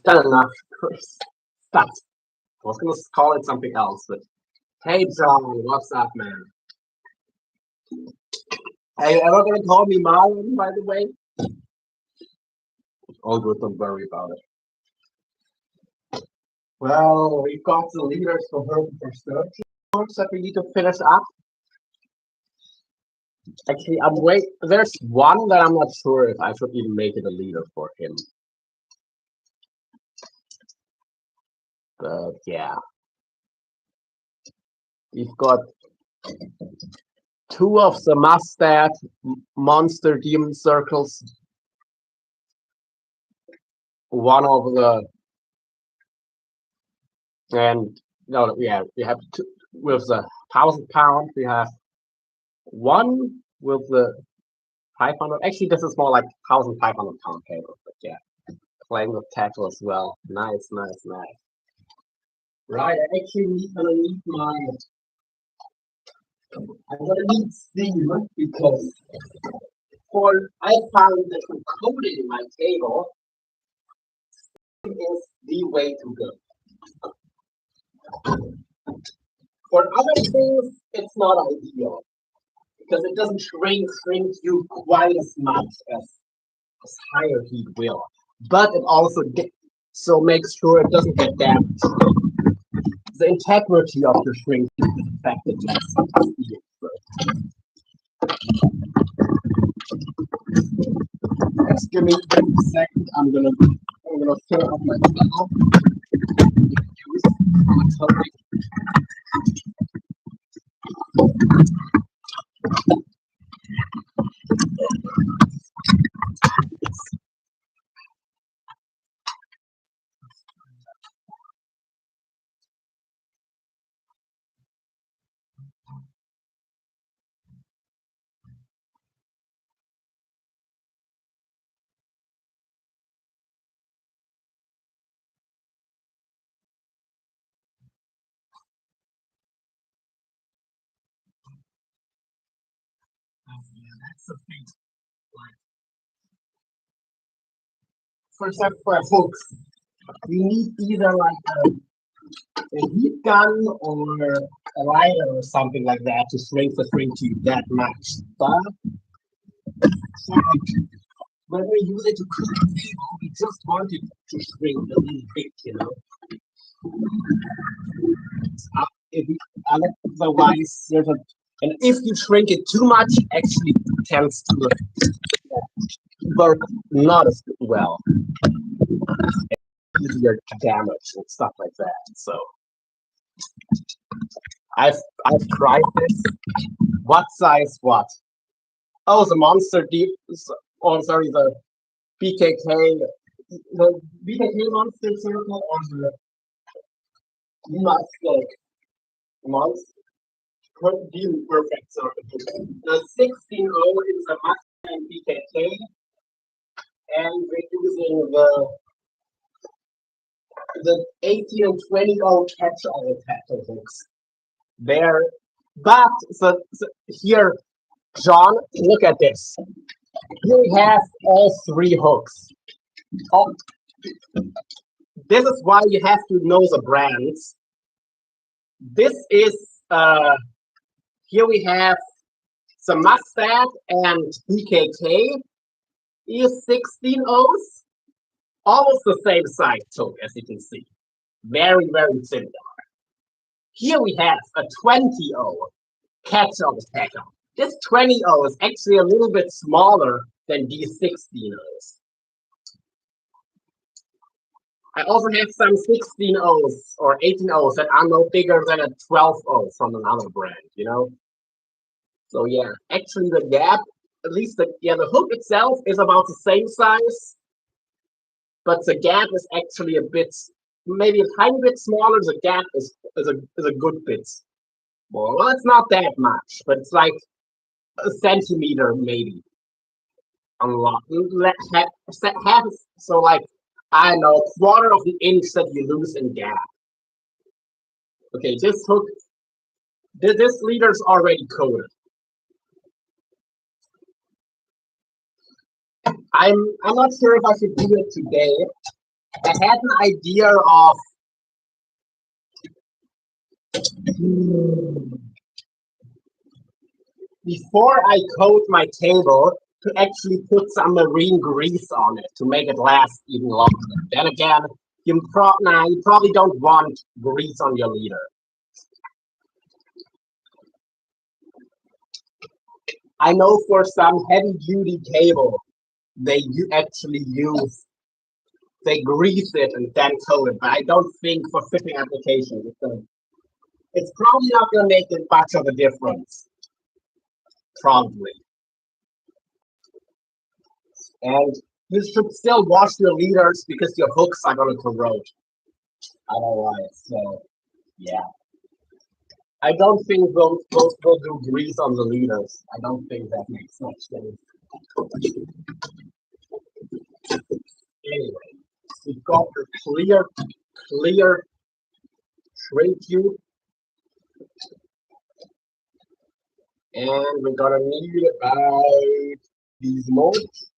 Done enough. Stop. I was gonna call it something else, but hey, John, what's up, man? Hey, you ever gonna call me Marlon, by the way? All good, don't worry about it. Well, we've got the leaders for her for search that we need to finish up. Actually, I'm wait. There's one that I'm not sure if I should even make it a leader for him. But yeah, we've got two of the Mustad monster demon circles, one of the and no, yeah, we have two with the 1,000 pound. We have one with the 500. Actually, this is more like 1,500 pound cable, but yeah, playing with tackle as well. Nice, nice, nice. Right, I actually gonna need my. I'm gonna need Steam because for I found that encoded in my cable is the way to go. For other things, it's not ideal because it doesn't shrink you quite as much as higher heat will, but it also so makes sure it doesn't get damaged. The integrity of the shrink is affected less. Just give me a second. I'm gonna fill up my bottle. That's the thing. Like, for example, for hooks, you need either like a heat gun or a lighter or something like that to shrink the string to that much. But when we use it to cook the table, we just want it to shrink a little bit, you know. If we, otherwise, and if you shrink it too much, it actually tends to work not as well. Easier to damage and stuff like that. So I've tried this. What size? What? Oh, the monster deep. Oh, sorry, the BKK, the BKK monster circle or the Mustang monster deep perfect circle. The 16-0 is the Mustang BKK, and we're using the 18 and 20-0 catch-all tackle hooks. There, but so here, John, look at this. Here we have all three hooks. Oh, this is why you have to know the brands. This is here we have some Mustad and BKK is 16 O's, almost the same size hook as you can see. Very, very similar. Here we have a 20-0 catch-all tackle. This 20-0 is actually a little bit smaller than these 16-0s. I also have some 16-0s or 18-0s that are no bigger than a 12-0 from another brand, you know? So yeah, actually the gap, at least the hook itself is about the same size, but the gap is actually a bit, maybe a tiny bit smaller. The gap is a good bit. Well, it's not that much, but it's like a centimeter maybe. A lot. Half, so like, I know, quarter of an inch that you lose in gap. Okay, this hook, this leader's already coded. I'm not sure if I should do it today I had an idea of before I coat my table to actually put some marine grease on it to make it last even longer. Then again, you probably don't want grease on your leader. I know for some heavy duty cable, actually use, they grease it and then coat it, but I don't think for fishing applications it's probably not going to make it much of a difference. Probably. And you should still wash your leaders because your hooks are going to corrode otherwise. So, yeah. I don't think those will do grease on the leaders. I don't think that makes much sense. Anyway, we've got the clear shrink tube, and we're gonna need about these molds.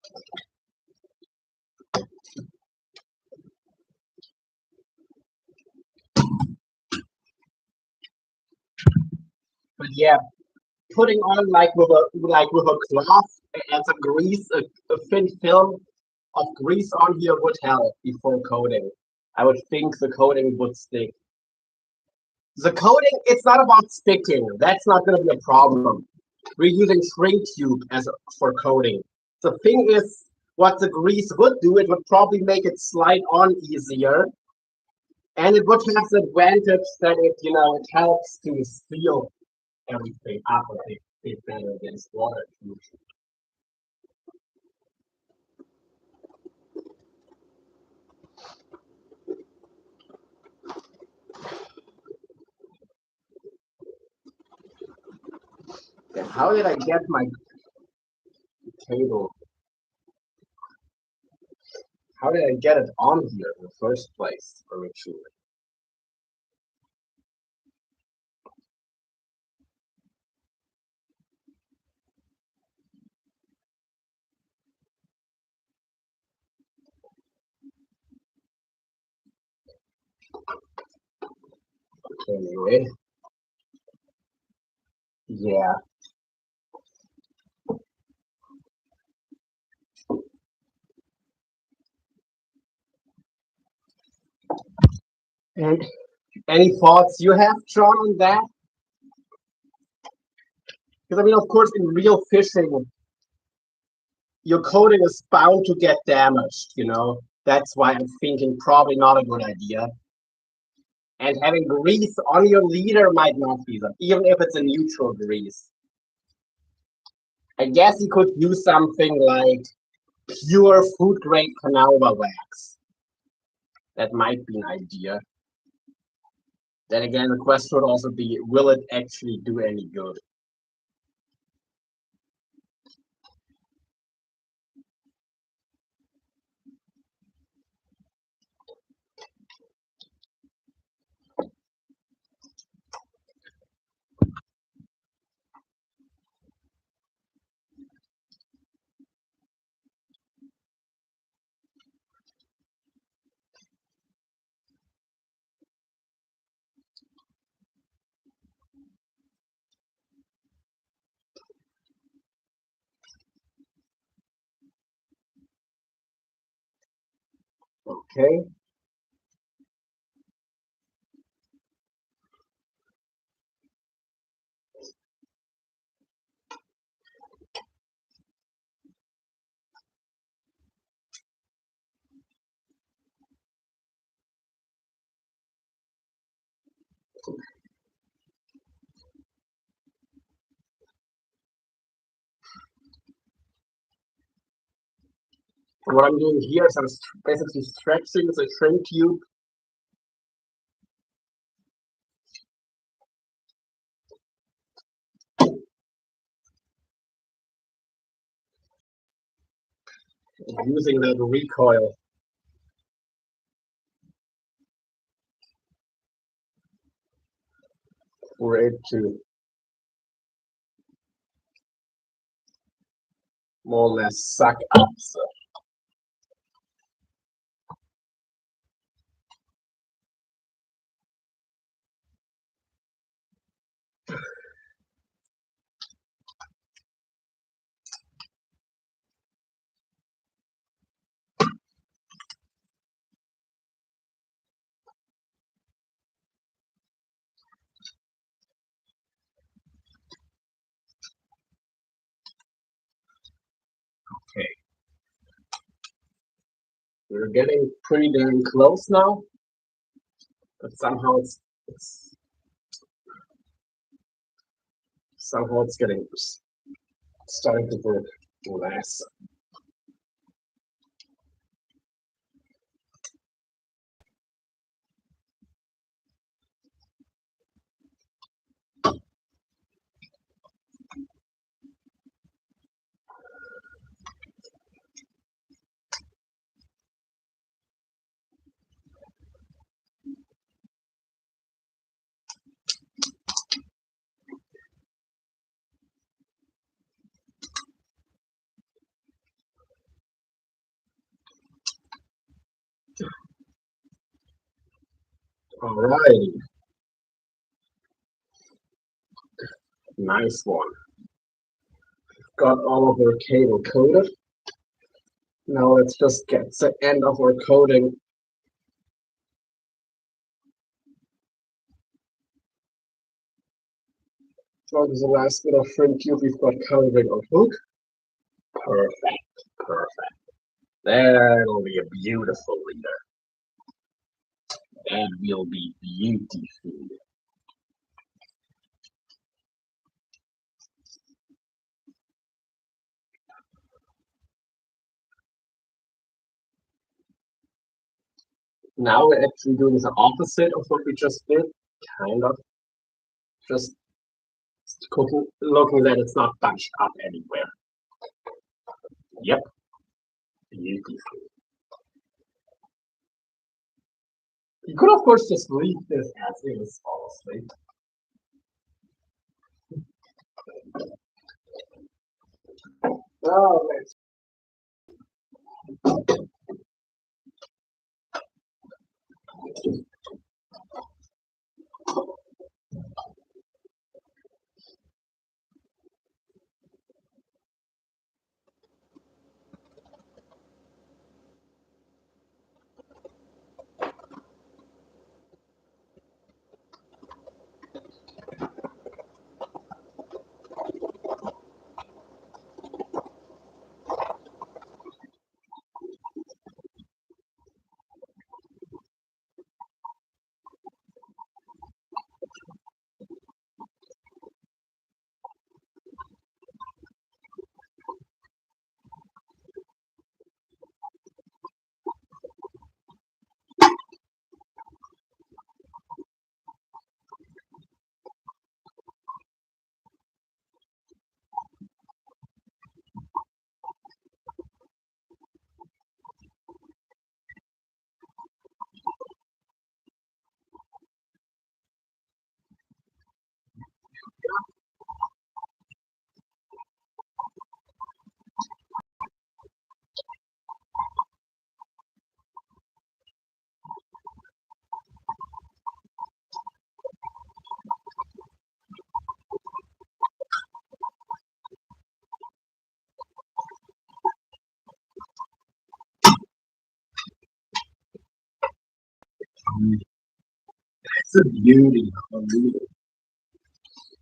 But yeah, putting on like with a cloth and some grease, a thin film of grease on here would help before coating. I would think the coating would stick. The coating, it's not about sticking. That's not going to be a problem. We're using shrink tube for coating. The thing is, what the grease would do, it would probably make it slide on easier, and it would have the advantage that it helps to seal everything up a bit better against water. Then how did I get my table? How did I get it on here in the first place originally? Anyway, yeah. And any thoughts you have, John, on that? Because I mean, of course, in real fishing, your coating is bound to get damaged. That's why I'm thinking probably not a good idea. And having grease on your leader might not be that, even if it's a neutral grease. I guess you could use something like pure food grade Canalba wax. That might be an idea. Then again, the question would also be, will it actually do any good? Okay. What I'm doing here is I'm basically stretching the shrink tube using the recoil. For it to more or less suck up. So Okay, we're getting pretty damn close now, but somehow it's getting starting to work less. All right, nice one. Got all of our cable coded. Now let's just get the end of our coding. So the last bit of frame cube we've got covering our hook. Perfect, perfect. That'll be a beautiful leader. That will be beautiful. Now we're actually doing the opposite of what we just did, kind of. Just looking that it's not bunched up anywhere. Yep, beautiful. You could, of course, just leave this as is, honestly. Oh, let's It's a beauty.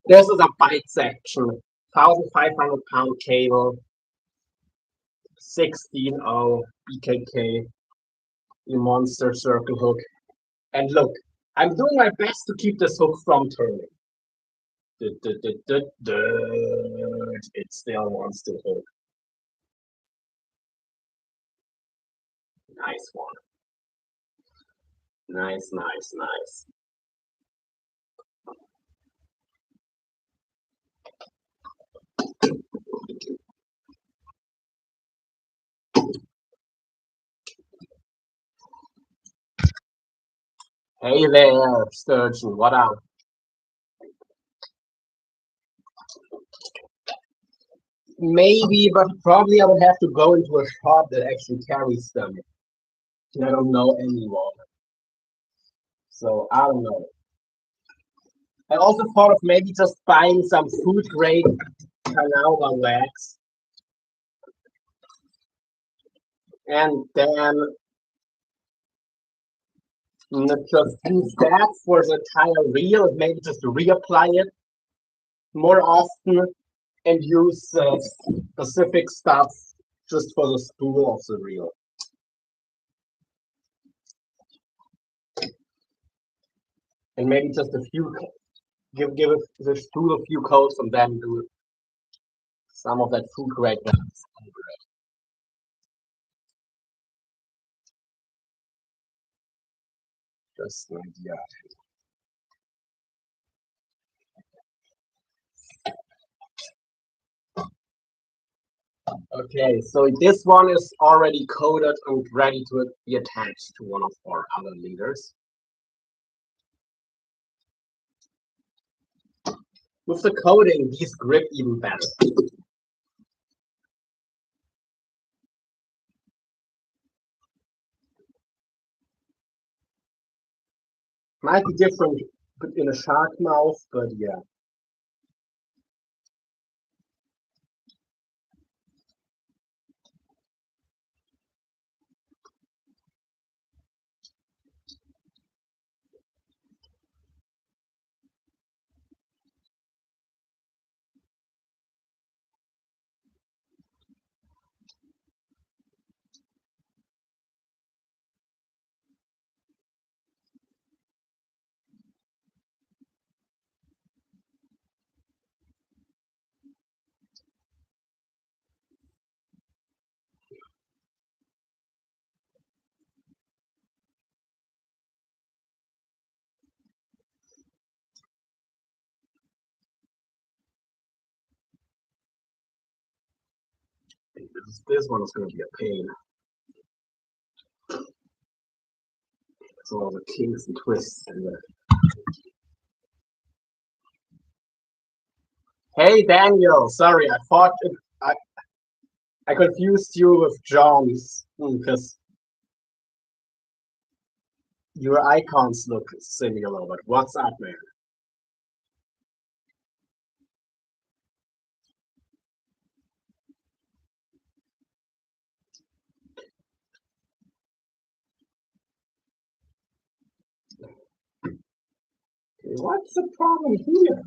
This is a bite section. 1,500 pound cable, 16.0 BKK, the monster circle hook. And look, I'm doing my best to keep this hook from turning. It still wants to hook. Nice one. Nice, nice, nice. Hey there, Sturgeon, what up? Maybe, but probably I would have to go into a shop that actually carries them. I don't know anyone. So I don't know. I also thought of maybe just buying some food grade Canova wax and then just use that for the entire reel, maybe just reapply it more often and use specific stuff just for the spool of the reel. And maybe just a few, give the spool a few coats and then do some of that food grade wax over it. Just an idea. Okay, so this one is already coated and ready to be attached to one of our other leaders. With the coating, these grip even better. Might be different in a shark mouth, but yeah. This one is going to be a pain. So all the kinks and twists and the... Hey Daniel, sorry, I thought I confused you with John's because your icons look similar, but what's up, man? What's the problem here?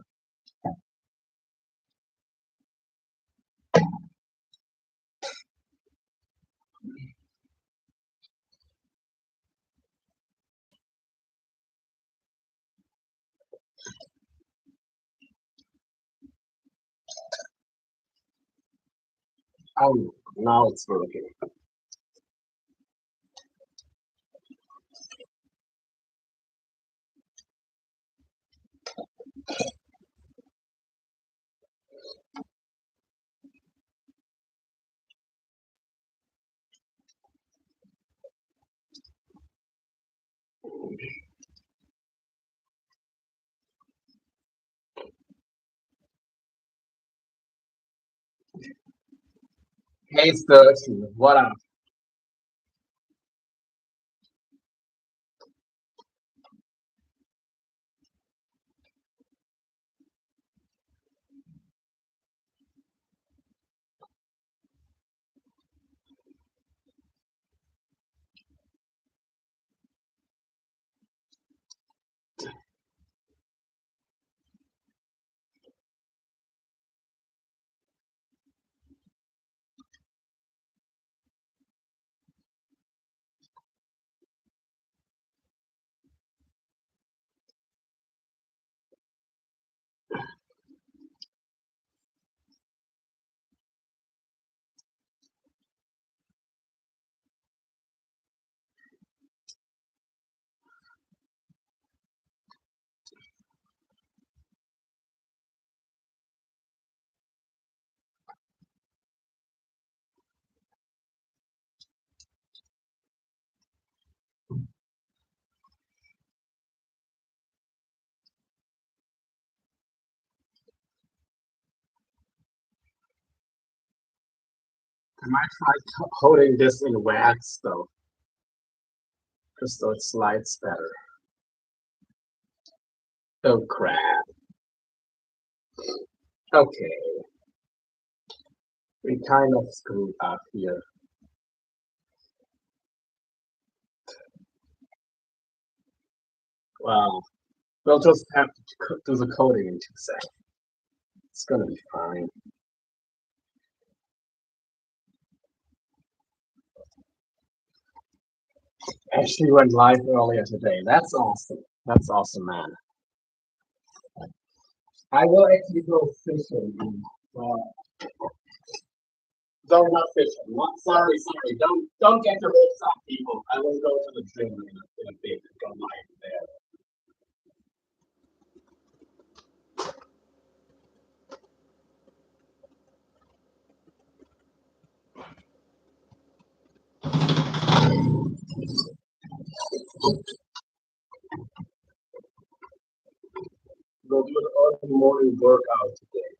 Oh, now it's working. Hey Sturgeon, what up? I might try holding this in wax though, just so it slides better. Oh crap. Okay, we kind of screwed up here. Well, we'll just have to do the coding in 2 seconds. It's gonna be fine. Actually went live earlier today. That's awesome. That's awesome, man. I will actually go fishing. No, not fishing. Sorry. Don't get your hopes up, people. I will go to the gym in a bit and go live there. Go do an early morning workout today.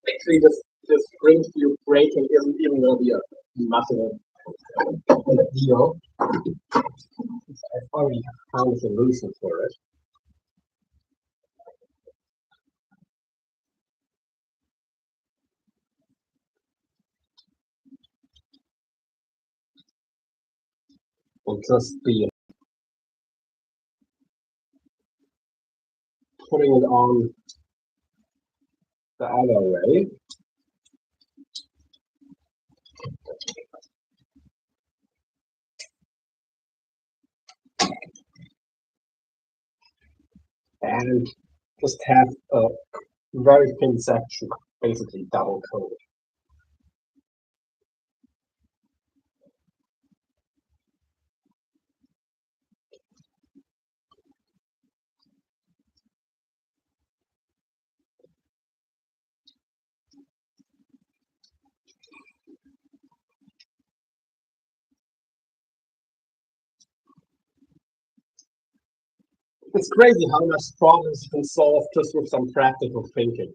Actually, this spring feel breaking isn't even gonna be a massive deal. I've already found a solution for it. We'll just be putting it on the other way. And just have a very thin section, basically double coated. It's crazy how much problems you can solve just with some practical thinking.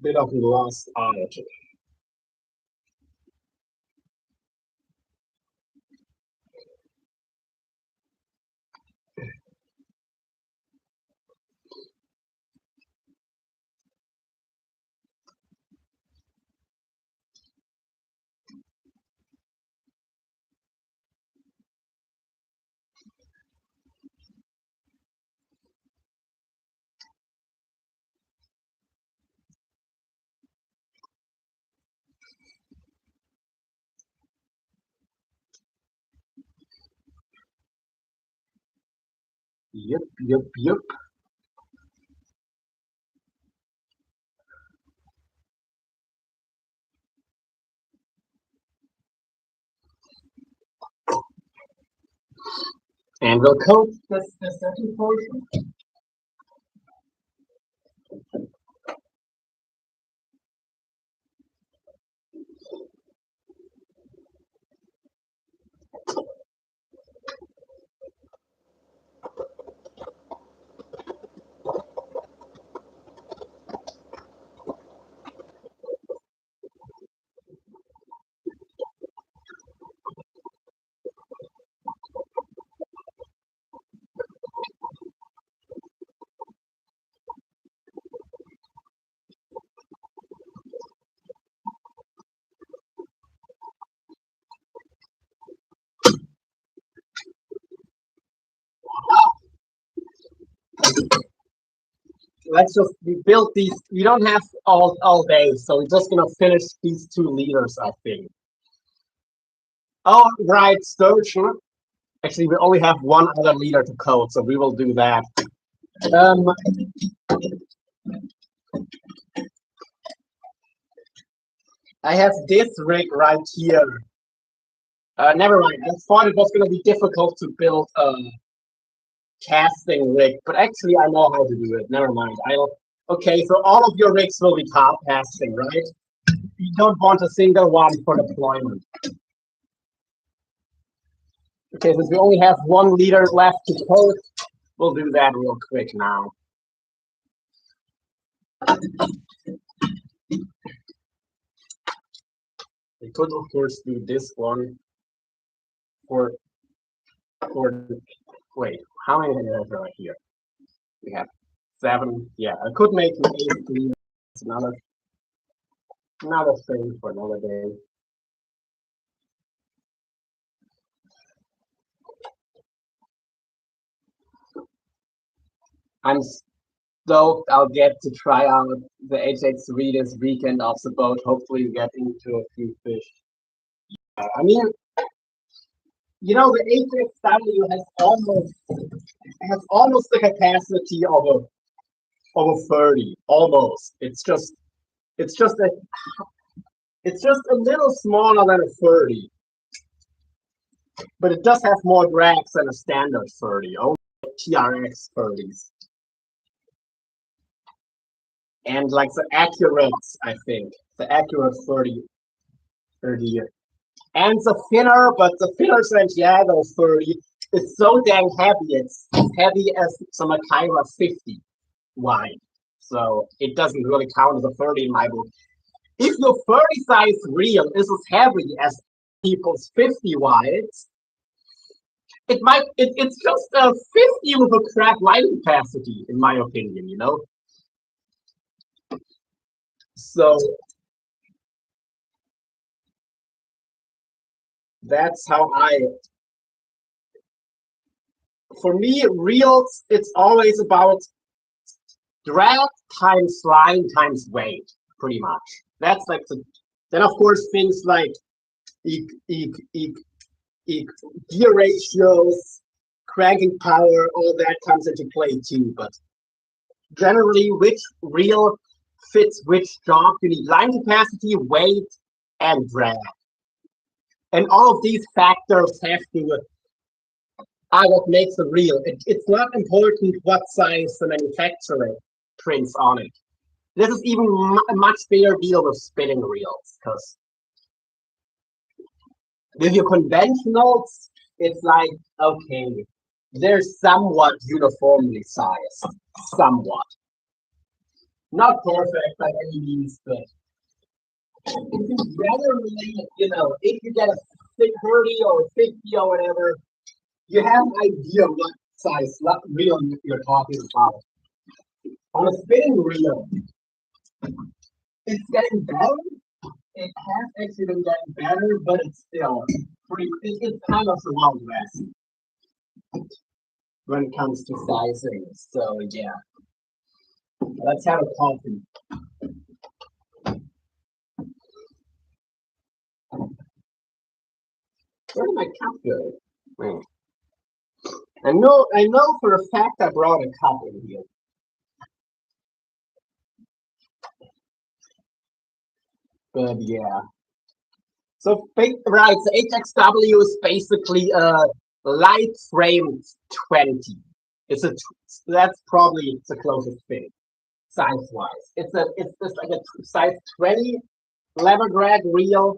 Bit of lost art. Yep. And we'll coat the second portion. Let's just we built these. We don't have all day, so we're just gonna finish these 2 liters, I think. Oh, right, storage. Actually, we only have one other liter to coat, so we will do that. Um, I have this rig right here. Never mind. I thought it was going to be difficult to build a casting rig, but actually I know how to do it. Never mind. Okay, so all of your rigs will be top casting, right? You don't want a single one for deployment. Okay, since we only have 1 liter left to post, we'll do that real quick now. We could, of course, do this one for wait, how many are there here? We have 7. Yeah, I could make an 8. It's another thing for another day. I'm stoked I'll get to try out the HX3 this weekend off the boat. Hopefully get into a few fish. I mean, the HXW has almost the capacity of a 30. Almost. It's just a little smaller than a 30. But it does have more drags than a standard 30. Only TRX 30s. And like the accurate, I think. The accurate 30. And the thinner, but the thinner Santiago 30 is so dang heavy. It's as heavy as some Akira 50 wide. So it doesn't really count as a 30 in my book. If your 30 size reel is as heavy as people's 50 wides, it's just a 50 with a crap line capacity, in my opinion, So that's how for me, reels, it's always about drag times line times weight, pretty much. That's like then of course things like gear ratios, cranking power, all that comes into play too. But generally, which reel fits which job, you need line capacity, weight, and drag. And all of these factors have to what makes a reel. It's not important what size the manufacturer prints on it. This is even a much bigger deal with spinning reels, because with your conventionals, it's like, okay, they're somewhat uniformly sized. Somewhat. Not perfect by any means, but generally, if you get a 30 or 50 or whatever, you have an idea what size reel you're talking about. On a spinning reel, it's getting better. It has actually been getting better, but it's still it's kind of the Wild West when it comes to sizing. So yeah, let's have a coffee. Where did my cup go? Wait. I know for a fact I brought a cup in here. But yeah. So right, the HXW is basically a light framed 20. That's probably the closest thing size wise. It's just like a size 20 lever drag reel,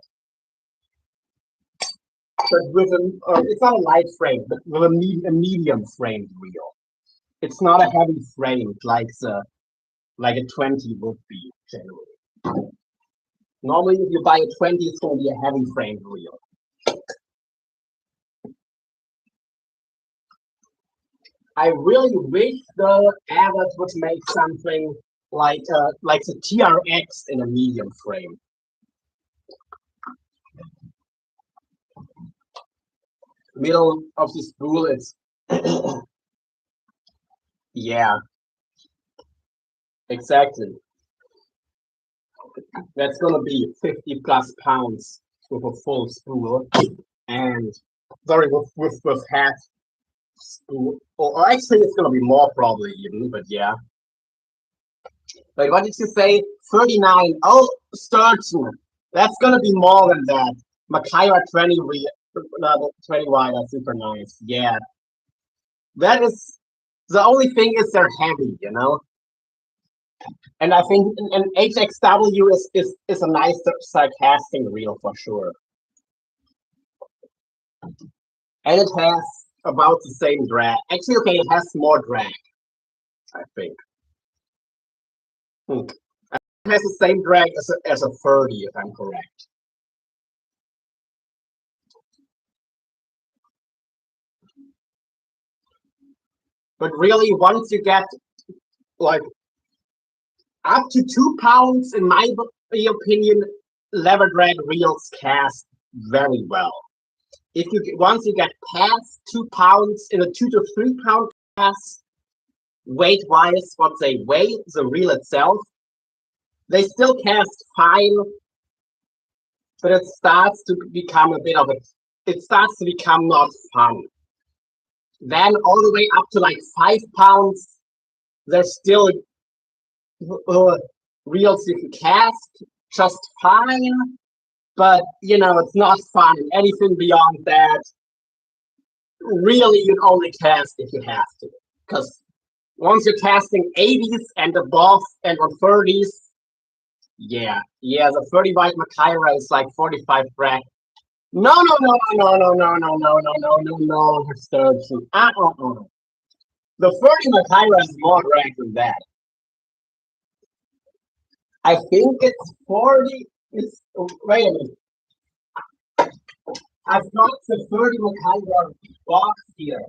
but it's not a light frame, but with a medium framed reel. It's not a heavy frame like a 20 would be generally. Normally, if you buy a 20, it's going to be a heavy framed reel. I really wish the Abbott would make something like the TRX in a medium frame. Middle of the spool is yeah, exactly. That's gonna be 50 plus pounds with a full spool, and sorry, with half spool. Or actually, it's gonna be more probably even, but yeah. Wait, what did you say? 39. Oh, Sturgeon. That's gonna be more than that. Makira 20 20 wide. That's super nice. Yeah. That is the only thing is they're heavy. And I think an HXW is a nice casting reel for sure. And it has about the same drag. Actually, okay, it has more drag, I think. It has the same drag as a 30, if I'm correct. But really, once you get like up to 2 pounds, in my opinion, lever drag reels cast very well. If you once you get past 2 pounds in a 2 to 3 pound cast, weight wise, what they weigh, the reel itself, they still cast fine, but it starts to become a bit of a, it starts to become not fun. Then all the way up to like 5 pounds, there's still reels you can cast just fine, but you know, it's not fun. Anything beyond that, really, you'd only cast if you have to. Because once you're casting 80s and above and on 30s, yeah, the 30 byte Machaira is like 45 drag. No, Sturgeon. The 30 Machaira is more drag than that. I think it's 40. It's wait a minute. I've got the 30 Machaira box here.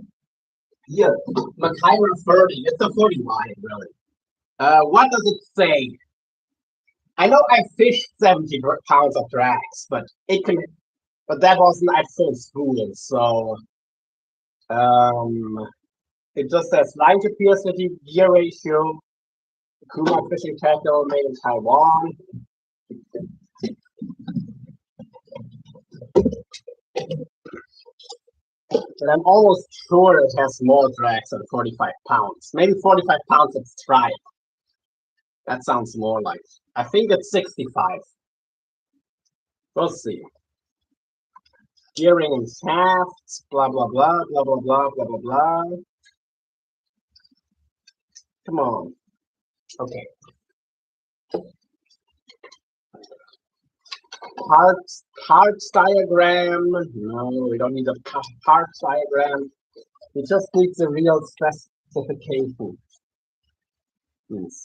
Here, Machaira 30. It's a 40 wide, really. What does it say? I know I fished 70 pounds of drags, but it can. But that wasn't at full spool, so it just says line to piercing gear ratio. Kuma fishing tackle made in Taiwan. But I'm almost sure it has more drags than 45 pounds. Maybe 45 pounds at stripe. That sounds more like. I think it's 65. We'll see. Gearing and shafts, blah blah blah, blah blah blah, blah blah blah. Come on. Okay. Parts diagram. No, we don't need a parts diagram. We just need the real specification. Yes.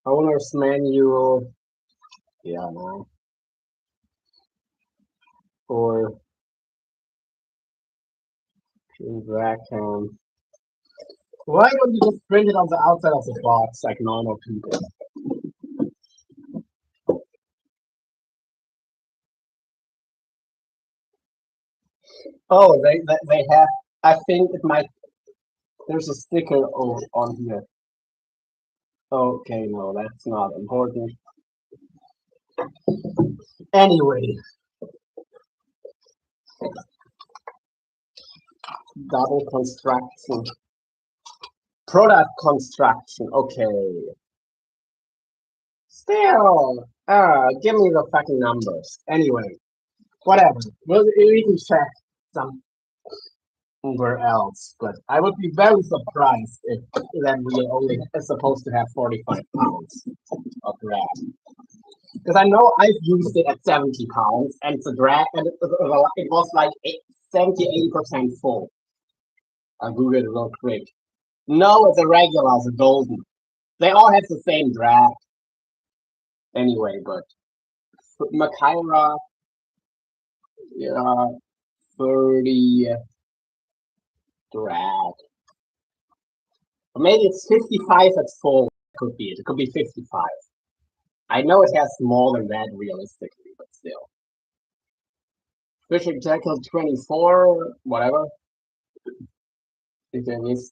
Owner's manual. Yeah, no. Or Rackham. Why don't you just print it on the outside of the box like normal people? Oh, they have. I think it might. There's a sticker on here. Okay, no, that's not important. Anyway, double construction, product construction. Okay. Still, give me the fucking numbers. Anyway, whatever. We can check somewhere else, but I would be very surprised if that we only is supposed to have 45 pounds of drag. Because I know I've used it at 70 pounds, and the drag, and it was like 70-80% full. I'll Google it real quick. No, it's a regular, it's a golden. They all have the same drag. Anyway, but Machaira, yeah, 30 drag. Or maybe it's 55 at full. Could be it. It could be 55. I know it has more than that realistically, but still. Fishing tackle 24, whatever. If there is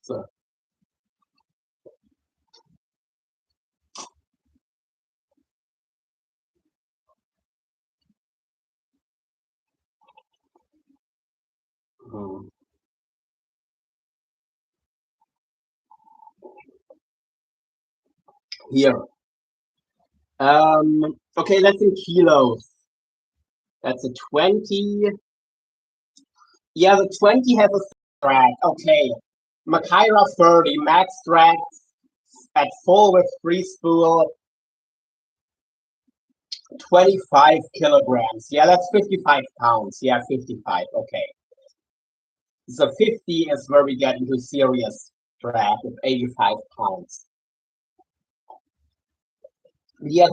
here. Okay, that's in kilos. That's a 20. Yeah, the 20 has a drag. Okay. Machaira 30, max drag at full with free spool. 25 kilograms. Yeah, that's 55 pounds. Yeah, 55. Okay. So 50 is where we get into serious drag with 85 pounds. Yeah,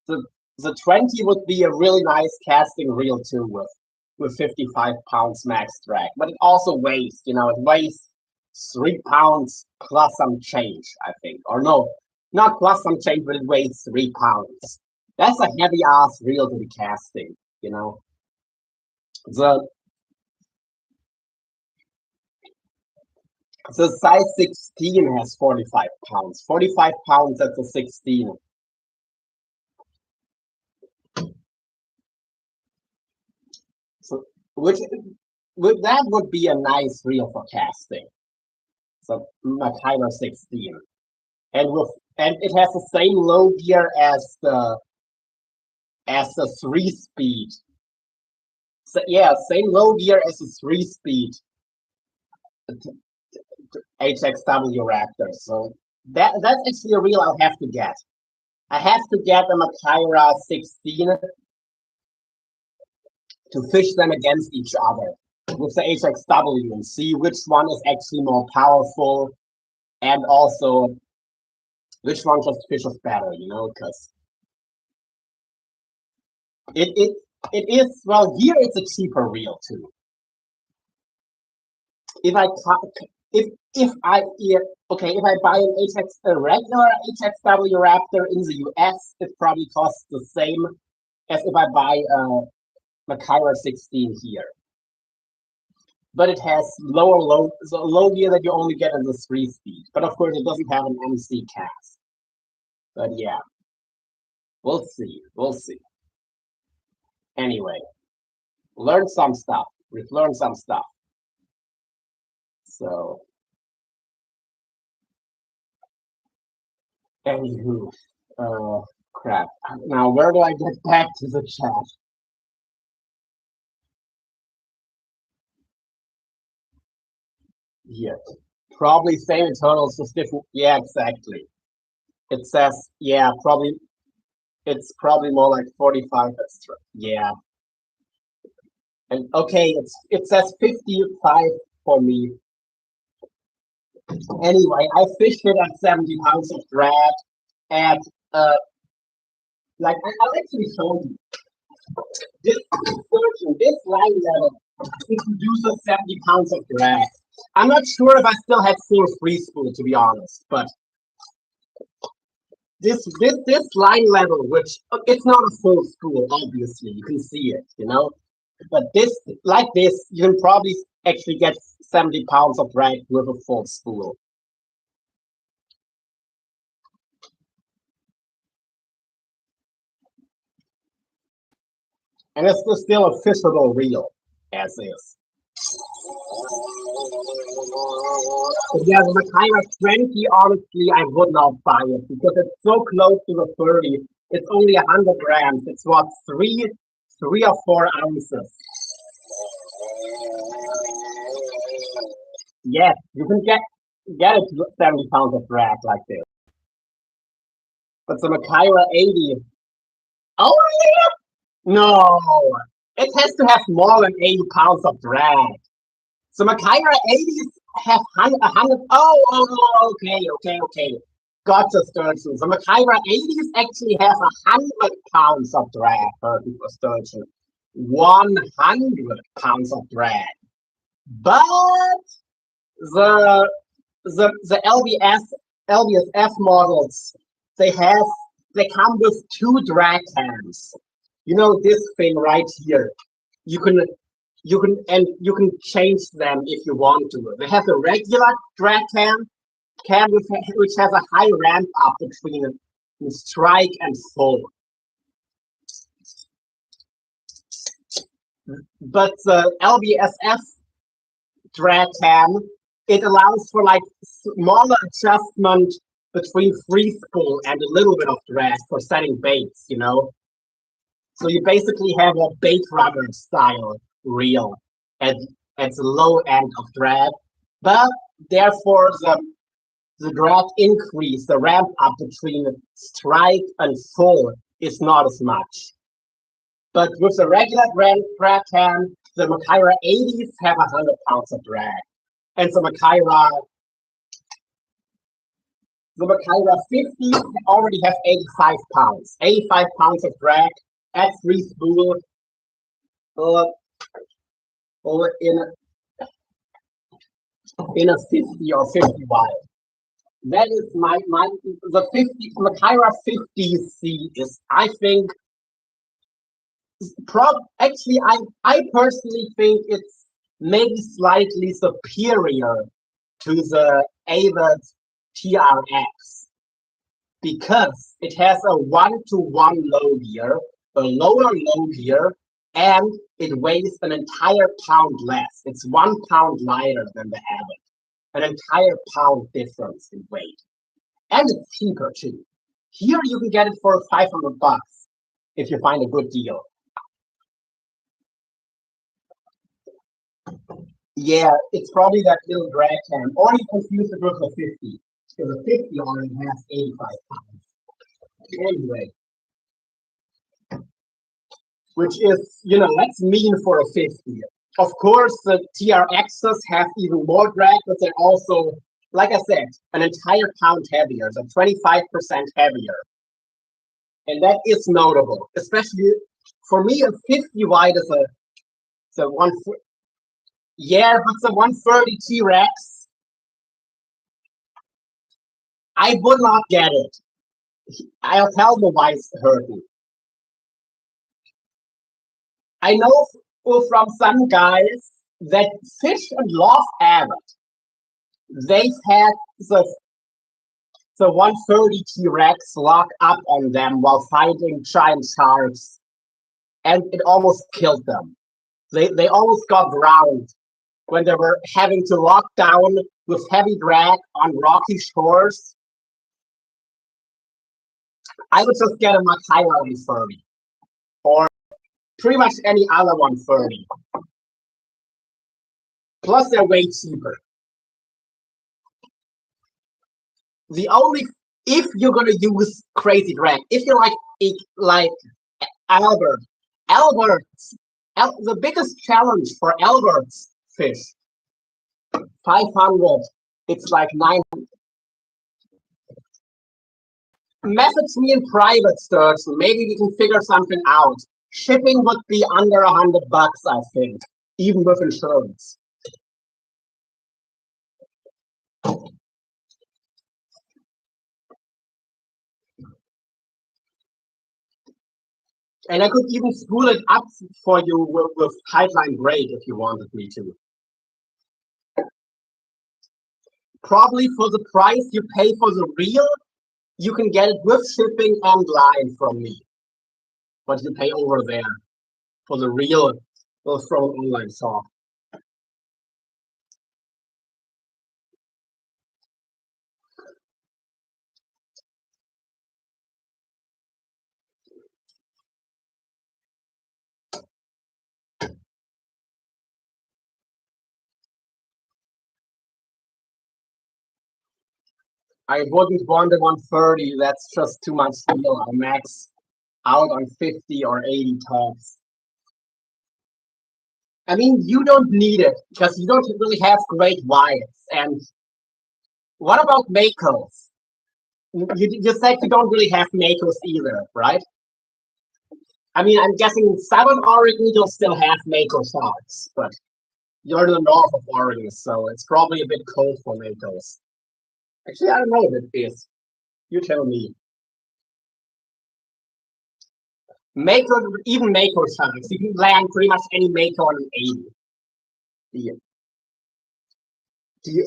the, the 20 would be a really nice casting reel too with 55 pounds max drag. But it also weighs, it weighs 3 pounds plus some change, I think. Or no, not plus some change, but it weighs 3 pounds. That's a heavy ass reel to be casting, you know. The the size 16 has 45 pounds. 45 pounds at the 16. So which that would be a nice reel for casting. So Makyra 16. And it has the same low gear as the 3-speed. So yeah, same low gear as the 3-speed HXW Raptor. So that's actually a reel I'll have to get. I have to get a Makyra 16 to fish them against each other with the HXW and see which one is actually more powerful and also which one just fishes better, because it it is, well, here it's a cheaper reel too. If I if I buy a regular HXW Raptor in the US, it probably costs the same as if I buy a Makyra 16 here. But it has low gear that you only get in the 3-speed. But of course, it doesn't have an MC cast. But yeah, we'll see. We'll see. Anyway, learn some stuff. We've learned some stuff. So, anywho, crap. Now, where do I get back to the chat? Here. Probably same internals, just different. Yeah, exactly. It says, yeah, probably, it's probably more like 45. That's true. Yeah. And okay, it says 55 for me. Anyway, I fished it at 70 pounds of drag, and like I'll actually show you this line level. It produces 70 pounds of drag. I'm not sure if I still had full free spool, to be honest, but this line level, which it's not a full spool, obviously, you can see it, but this, like this, you can probably actually get 70 pounds of drag with a full spool. And it's still a fishable reel, as is. But yeah, the Makyra 20, honestly, I would not buy it because it's so close to the 30. It's only 100 grams. It's what, three or 4 ounces. Yes, you can get it to 70 pounds of drag like this. But the Makyra 80, oh yeah, no, it has to have more than 80 pounds of drag. So Makyra 80s have 100. Okay. Gotcha, Sturgeon. So Makyra 80s actually have 100 pounds of drag per Sturgeon. 100 pounds of drag. But the LBSF models, they come with 2 drag cams. This thing right here. You can change them if you want to. They have a regular drag cam which has a high ramp up between strike and full. But the LBSF drag cam, it allows for like smaller adjustment between free spool and a little bit of drag for setting baits, So you basically have a bait rubber style reel at the low end of drag, but therefore the drag increase, the ramp up between strike and full is not as much. But with the regular drag cam, the Makyra 80s have 100 pounds of drag. And the Makyra 50s already have 85 pounds. 85 pounds of drag at free spool or in a 50 or 50 wide. That is the 50 Makyra 50C is, I think, actually I personally think it's maybe slightly superior to the Avid TRX because it has a 1-to-1 low gear, a lower low gear, and it weighs an entire pound less. It's 1 pound lighter than the Avid. An entire pound difference in weight. And it's cheaper too. Here you can get it for 500 bucks if you find a good deal. Yeah, it's probably that little drag cam. Or you confuse it with a 50. Because a 50 already has 85 pounds. Anyway. Which is, that's mean for a 50. Of course, the TRXs have even more drag, but they're also, like I said, an entire pound heavier, so 25% heavier. And that is notable, especially for me, a 50 wide is a one. Yeah, but the 130 T-Rex, I would not get it. I'll tell you why it's hurting. I know from some guys that fish and love Avid. They've had the 130 T-Rex lock up on them while fighting giant sharks, and it almost killed them. They almost got drowned when they were having to lock down with heavy drag on rocky shores. I would just get a Makyra 130 or pretty much any other 130. Plus, they're way cheaper. If you're gonna use crazy drag, if you're like Albert, the biggest challenge for Albert's fish, 500. It's like 900. Message me in private, Sturgeon. Maybe we can figure something out. Shipping would be under 100 bucks, I think, even with insurance. And I could even spool it up for you with Tightline Braid if you wanted me to. Probably for the price you pay for the reel, you can get it with shipping and line from me. What you pay over there for the reel from an online shop. I wouldn't want the 130. That's just too much steel. I'll max out on 50 or 80 tops. I mean, you don't need it because you don't really have great wides. And what about Makos? You said you don't really have Makos either, right? I mean, I'm guessing in Southern Oregon you'll still have Mako sharks, but you're in the north of Oregon, so it's probably a bit cold for Makos. Actually, I don't know if it is. You tell me. Even Mako sharks, you can land pretty much any Mako on an 80. Yeah. The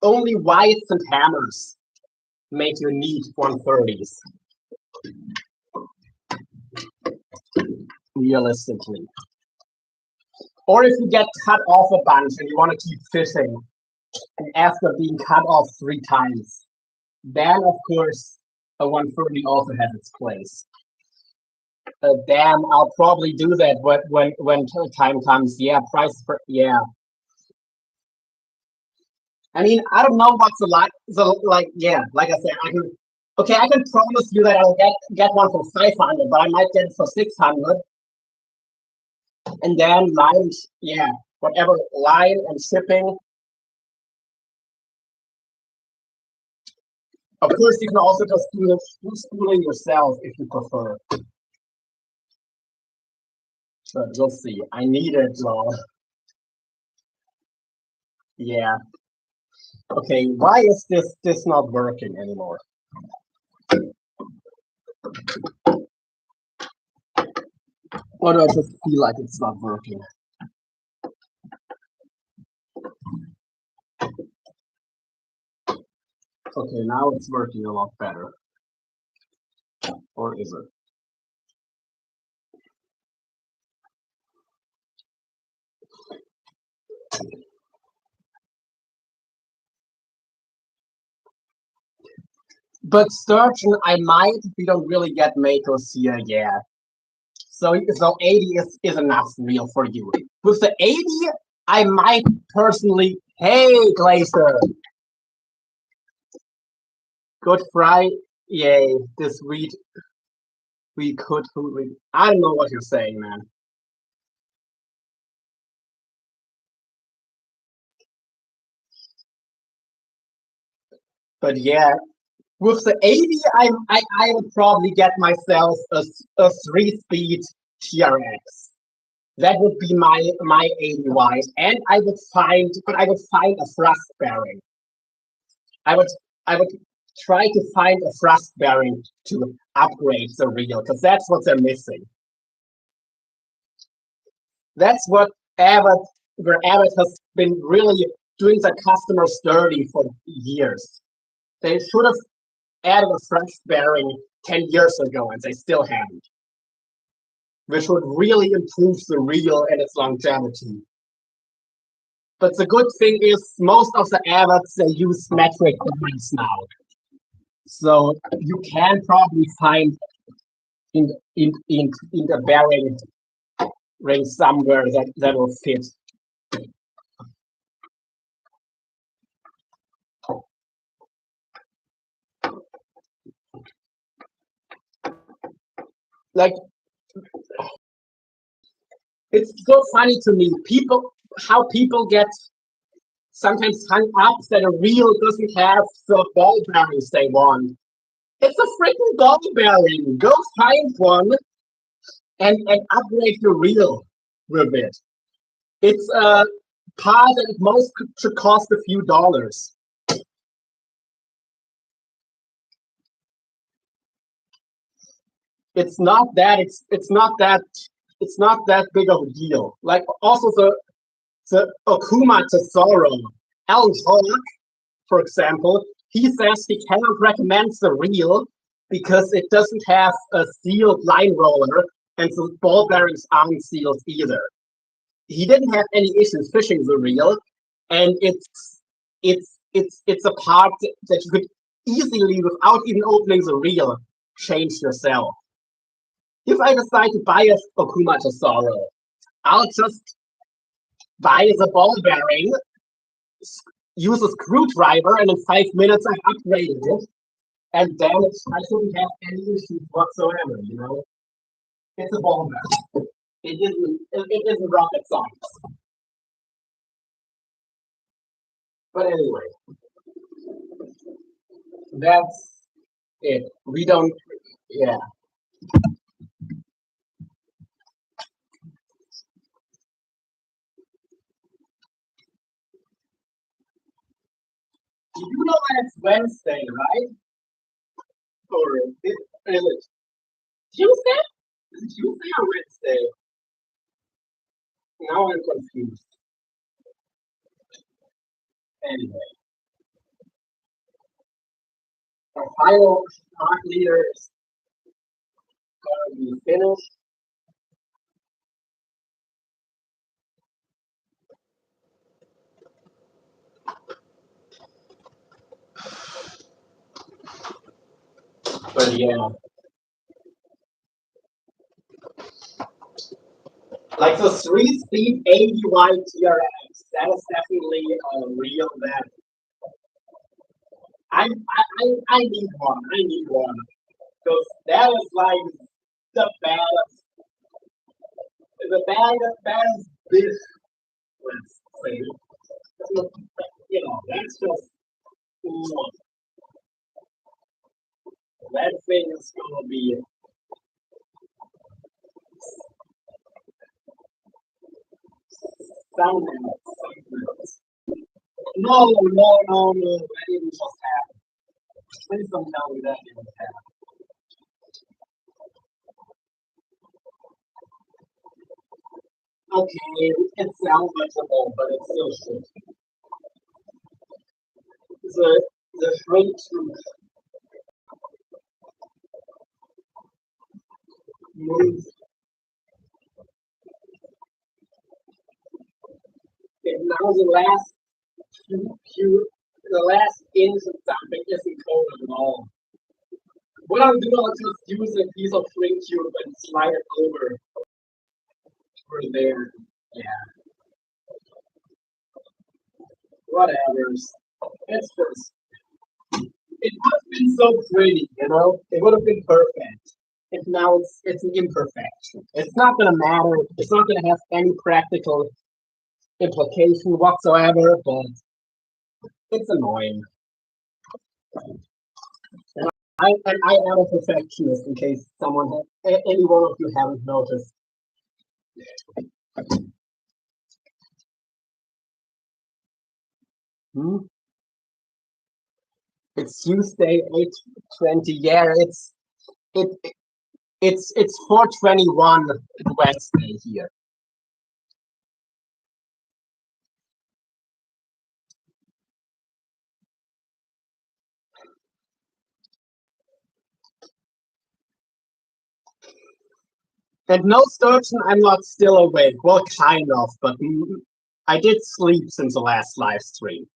only whites and hammers make you need 130s. Realistically. Or if you get cut off a bunch and you want to keep fishing after being cut off 3 times, then of course a 130 also has its place. Damn, I'll probably do that when time comes. Yeah, yeah. I mean, I don't know what's like I said, Okay, I can promise you that I'll get one for 500, but I might get it for 600, and then line, yeah, whatever line and shipping. Of course, you can also just do schooling yourself if you prefer. But we'll see. I need it, so yeah. Okay, why is this not working anymore? Or do I just feel like it's not working? Okay, now it's working a lot better. Or is it? But Sturgeon, I might. We don't really get makers here yet. So 80 is enough real for you. With the 80, I might personally. Hey, Glacier. Good Friday. Yay. This we could. I don't know what you're saying, man. But yeah, with the 80, I would probably get myself a 3-speed TRX. That would be my 80 wide, and I would find a thrust bearing. I would I would try to find a thrust bearing to upgrade the reel because that's what they're missing. That's what Abbott, where Abbott has been really doing the customers dirty for years. They should have added a thrust bearing 10 years ago, and they still haven't, which would really improve the reel and its longevity. But the good thing is, most of the Abbotts they use metric bearings now, so you can probably find in the bearing ring somewhere that will fit. Like it's so funny to me, how people get sometimes hung up that a reel doesn't have the ball bearings they want. It's a freaking ball bearing. Go find one and upgrade your reel with it. It's a part that at most should cost a few dollars. It's not that it's not that big of a deal. Like also the Okuma Tesoro, Alan Hawk, for example, he says he cannot recommend the reel because it doesn't have a sealed line roller and the ball bearings aren't sealed either. He didn't have any issues fishing the reel, and it's a part that you could easily, without even opening the reel, change yourself. If I decide to buy a Okuma Tesoro, I'll just buy the ball bearing, use a screwdriver, and in 5 minutes I've upgraded it, and then I shouldn't have any issues whatsoever. It's a ball bearing. It isn't rocket science. But anyway, that's it. We don't. Yeah. You know that it's Wednesday, right? Or is it Tuesday? Is it Tuesday or Wednesday? Now I'm confused. Anyway, our final thought leader is going to be finished. But yeah, like the 3-speed 80Y TRX, that is definitely a reel that I need one. I need one. Because that is like the best, the best dish, let's say. So, that's just, mm, that thing is gonna be something else. Something else. No, no, no, no. That didn't just happen. Please don't tell me that didn't happen. Okay, it's salvageable, but it's still shit. The shrink to move. And now the last inch of something isn't cold at all. What I'll do, I'll just use a piece of shrink tube and slide it over there. Yeah, whatever. It's just, it would have been so pretty, It would have been perfect. If now it's an imperfection. It's not gonna matter. It's not gonna have any practical implication whatsoever, but it's annoying. And I am a perfectionist in case any one of you haven't noticed. Hmm? It's Tuesday, 8:20. Yeah, it, it's 4:21 Wednesday here. And no certain I'm not still awake. Well, kind of, but I did sleep since the last live stream.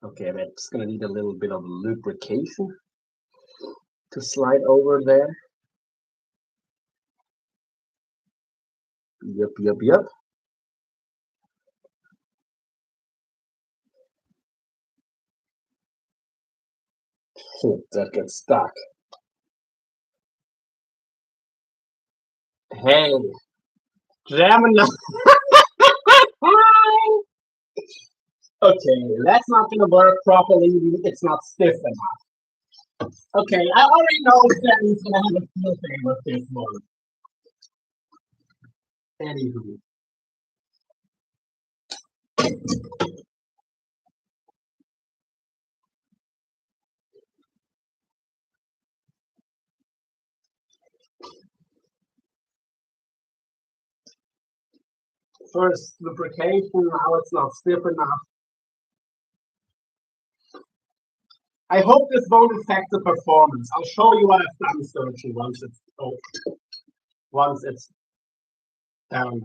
Okay, that's gonna need a little bit of lubrication to slide over there. Yep, yep, yep. Shit, that gets stuck. Hey, Gemini. Hi. Okay, that's not gonna work properly. It's not stiff enough. Okay, I already know that he's gonna have a field day with this one. Anywho, first lubrication. Now it's not stiff enough. I hope this won't affect the performance. I'll show you what I've done searching once it's down.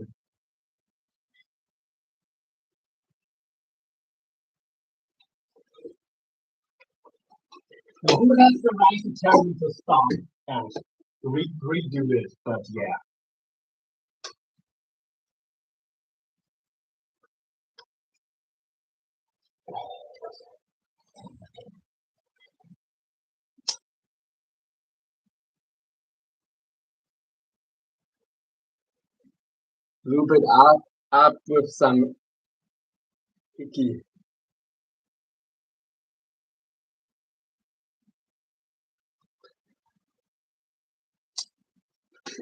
Now, who has the right to tell me to stop and redo it? But yeah. Loop it up with some icky.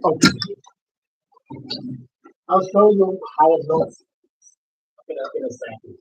Okay, I'll show you how it looks in a second.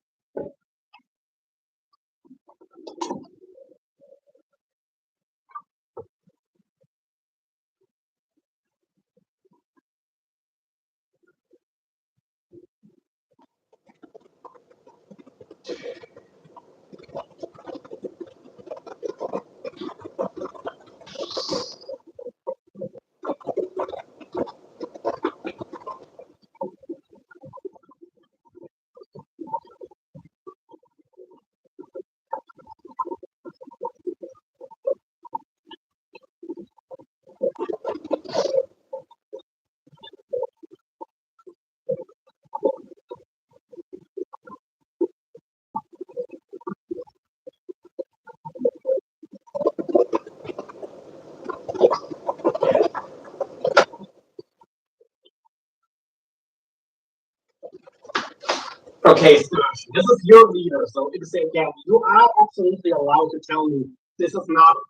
Okay, so this is your leader, so it's again, you are absolutely allowed to tell me this is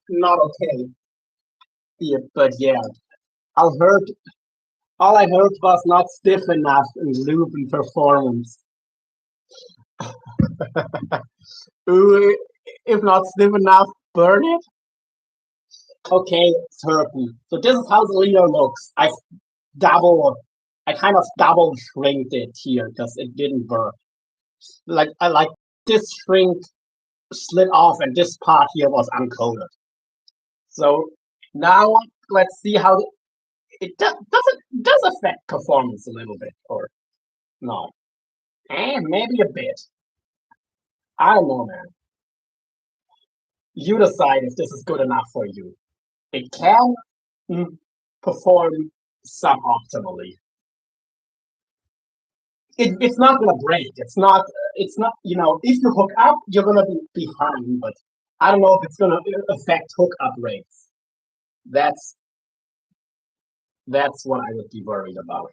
not okay. Yeah, but yeah, I heard all I heard was not stiff enough in loop and performance. Ooh, if not stiff enough, burn it. Okay, turkey. So this is how the leader looks. Double, I kind of double shrinked it here because it didn't burn. Like I like this shrink slid off, and this part here was uncoated. So now let's see how it does affect performance a little bit or not. And maybe a bit. I don't know, man. You decide if this is good enough for you. It can perform suboptimally. It's not gonna break. It's not. You know, if you hook up, you're gonna be fine. But I don't know if it's gonna affect hookup rates. That's that's what I would be worried about.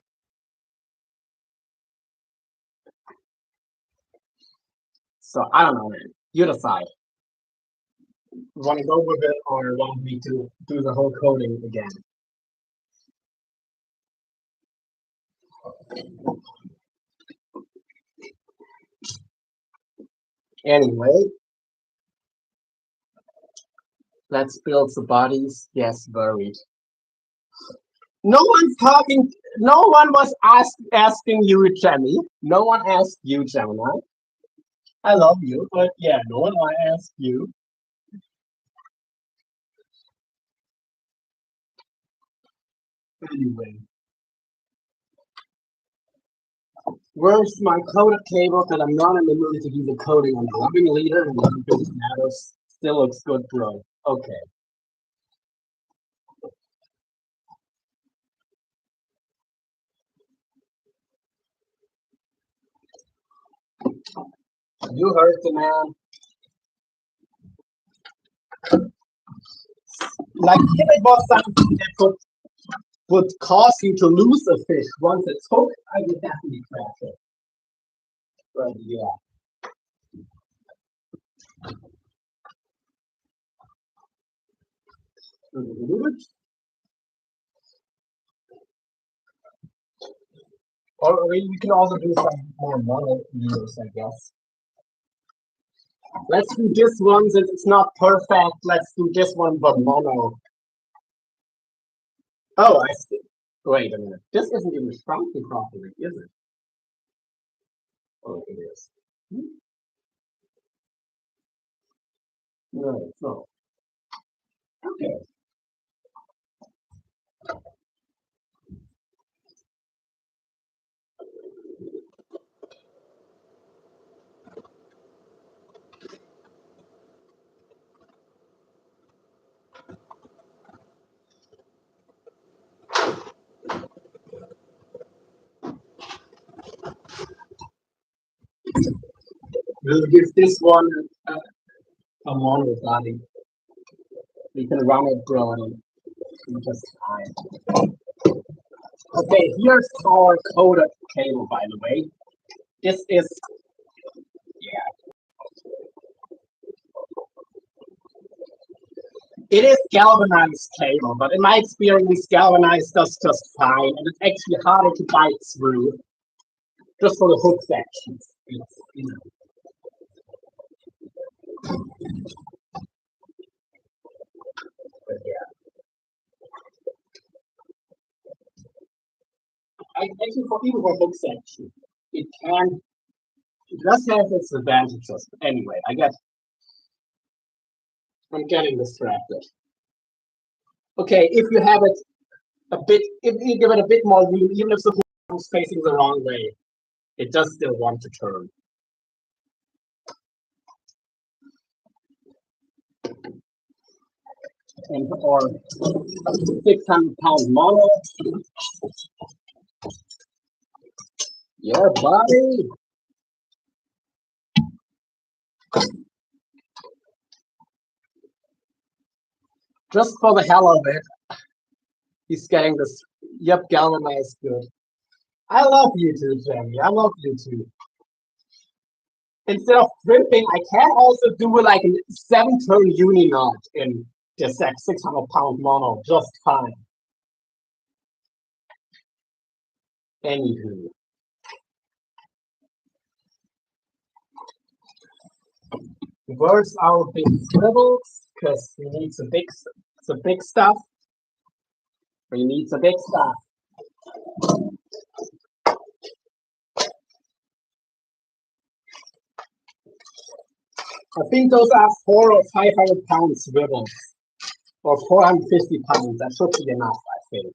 So I don't know, man. You decide. Want to go with it or want me to do the whole coding again? Anyway, let's build the bodies. Yes, buried. No one's talking. No one was asking you, Jenny. No one asked you, Gemini. I love you, but yeah, no one asked you. Anyway, where's my coded cable? Because I'm not in the mood to do the coding on the loving leader and loving business matters. Still looks good, bro. Okay. You heard the man. Like if it was something that would cause you to lose a fish once it's hooked, I would definitely crash it. But yeah. Or we can also do some more mono videos, I guess. Let's do this one since it's not perfect. Let's do this one but mono. Oh, I see. Wait a minute. This isn't even shrunken properly, is it? Oh, it is. No, it's not. Okay. We'll give this one a mono body. We can run it, bro, and just fine. Okay, here's our coded cable, by the way. This is, yeah, it is galvanized cable, but in my experience, galvanized does just fine, and it's actually harder to bite through, just for the hook sections. It's, you know, but yeah. Actually, for even for hook section, it can, it does have its advantages. But anyway, I'm getting distracted. Okay, if you have it a bit, if you give it a bit more room, even if the hook is facing the wrong way, it does still want to turn. And or 600-pound mono. Yeah, buddy. Just for the hell of it, he's getting this. Yep, galvanized good. I love you too, Jamie. I love you too. instead of crimping, I can also do like a 7-turn uni knot in this 600-pound mono just fine. Anywho. Where's our big swivels? Because we need some big stuff. We need some big stuff. I think those are 400 or 500-pound swivels, or 450 pounds. That should be enough, I think.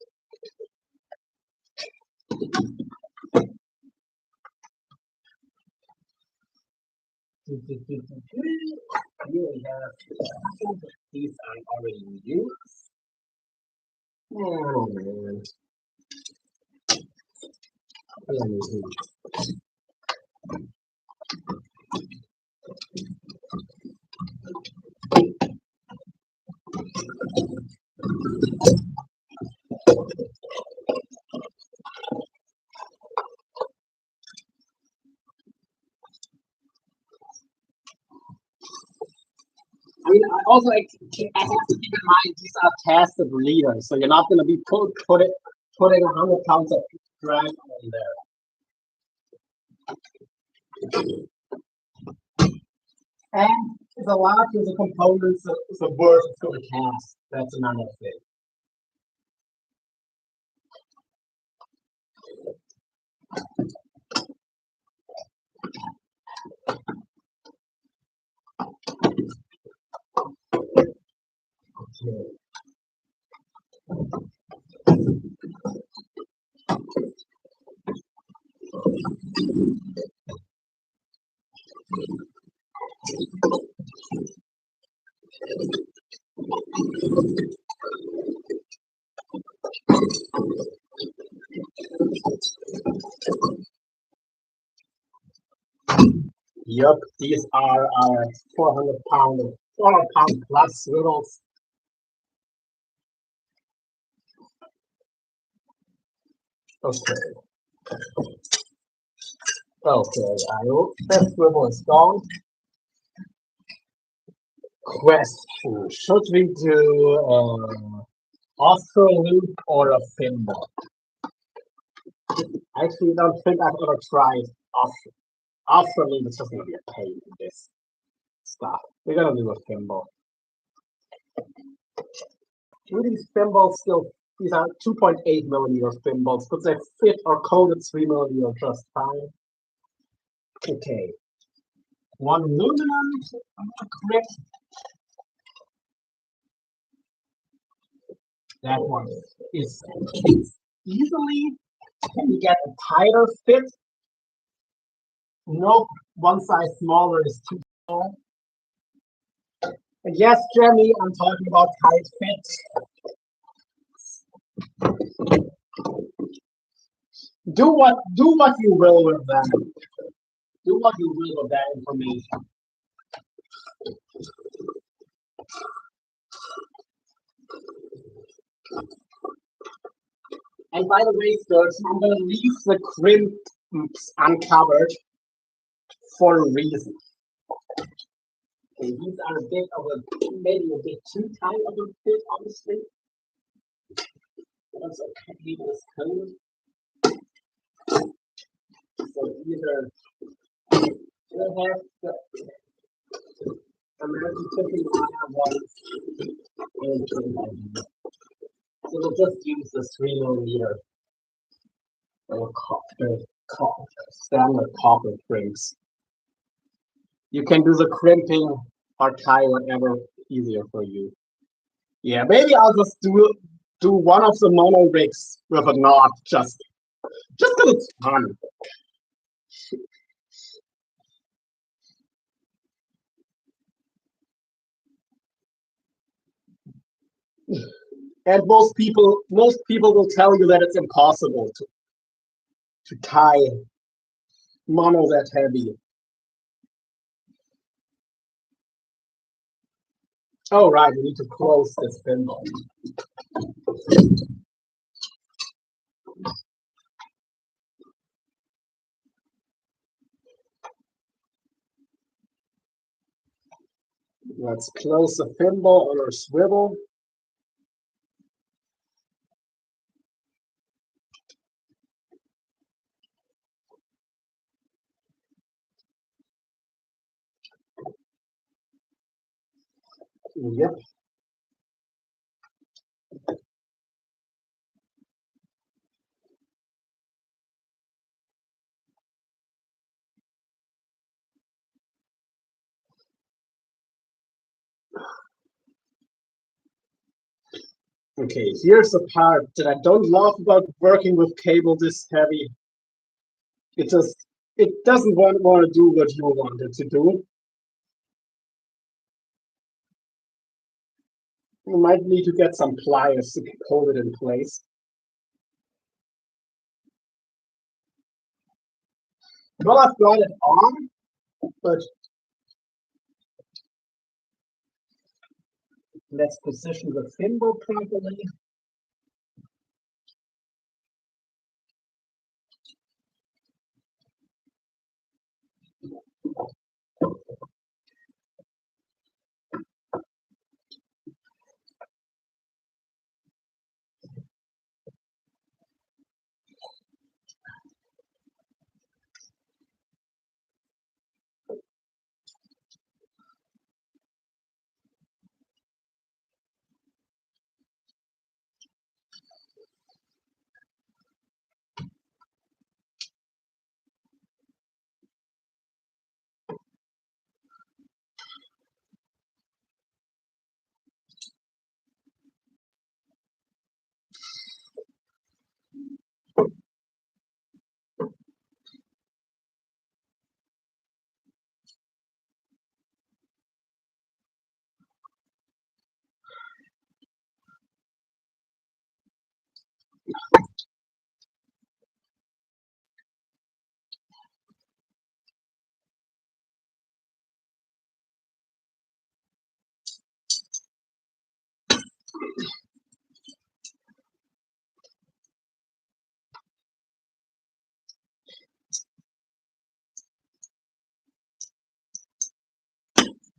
Here we have these are already used. Oh man. Let me see. I mean, I also I have to keep in mind these are tested leaders, so you're not going to be putting 100 pounds of drag on there. And the larger the components, the worse it's going to cast. That's another thing. Okay. Yep, these are our 400-pound plus swivels. Okay. Okay, I hope that swivel is gone. Question: should we do Oscar loop or a thimble? I actually don't think I've ever tried Oscar loop. It's just gonna be a pain in this stuff. We're gonna do a thimble. Do these thimbles still? These are 2.8 millimeter thimbles, but they fit our coded 3 millimeter just fine. Okay. One aluminum grip. That one is easily. Can you get a tighter fit? Nope, one size smaller is too small. And yes, Jeremy, I'm talking about tight fits. Do what you will with that. Do what you will with that information. And by the way, sirs, I'm gonna leave the crimps uncovered for a reason. Okay, these are a bit of maybe a bit too tight of a fit, honestly. That's okay, this code. So either we'll have the American Tipping ones and so we'll just use the 3 millimeter standard copper crimps. You can do the crimping or tie whatever easier for you. Yeah, maybe I'll just do one of the mono rigs with a knot just because it's fun. And most people will tell you that it's impossible to tie mono that heavy. Oh right, we need to close this thimble. Let's close the thimble on our swivel. Yep. Okay, here's the part that I don't love about working with cable this heavy. It doesn't want to do what you want it to do. You might need to get some pliers to hold it in place. Well, I've got it on, but let's position the thimble properly.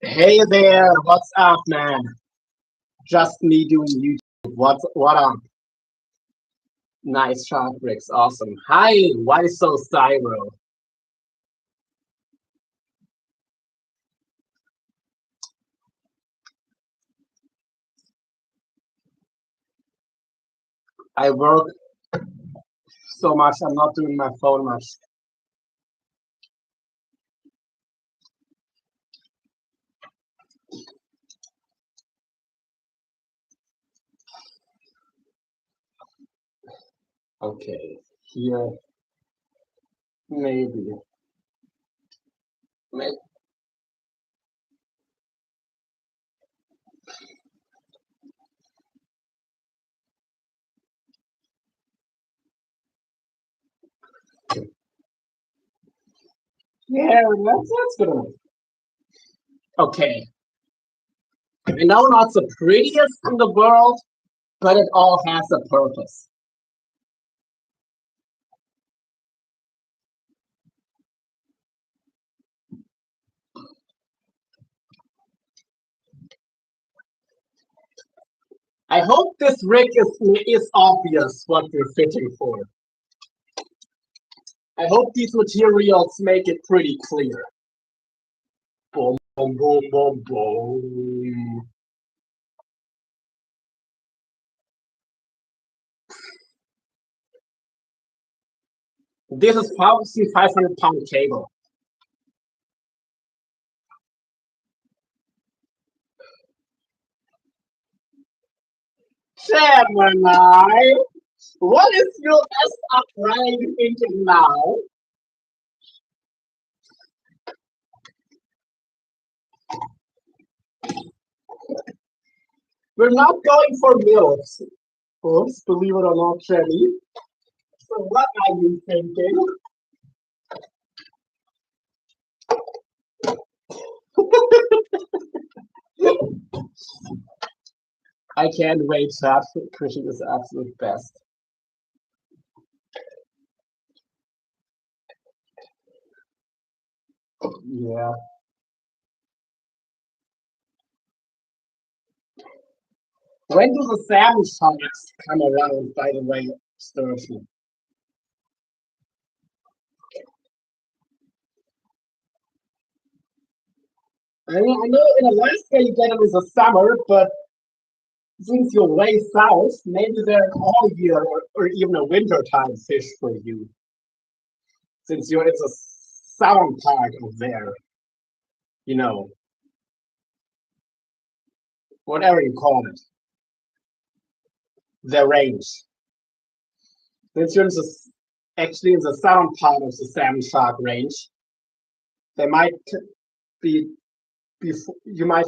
Hey there, what's up, man? Just me doing YouTube. What up? Nice shot, Bricks. Awesome. Hi, why so styro? I work so much, I'm not doing my phone much. Okay, here, maybe. Maybe. Yeah, that's good. Okay, I know not the prettiest in the world, but it all has a purpose. I hope this rig is obvious what we're fitting for. I hope these materials make it pretty clear. Boom, boom, boom, boom, boom. This is 1,500-pound cable. Gemini, what is your S upright thinking now? We're not going for meals. Oops, believe it or not, Jenny. So what are you thinking? I can't wait, chat. Christian is the absolute best. Yeah. When do the salmon sharks come around, by the way, Sturgeon? I know in Alaska you get them in the summer, but since you're way south, maybe they're all year or even a wintertime fish for you. Since you're in the southern part of there, you know, whatever you call it, their range. Since you're in actually in the southern part of the salmon shark range, they might be before you might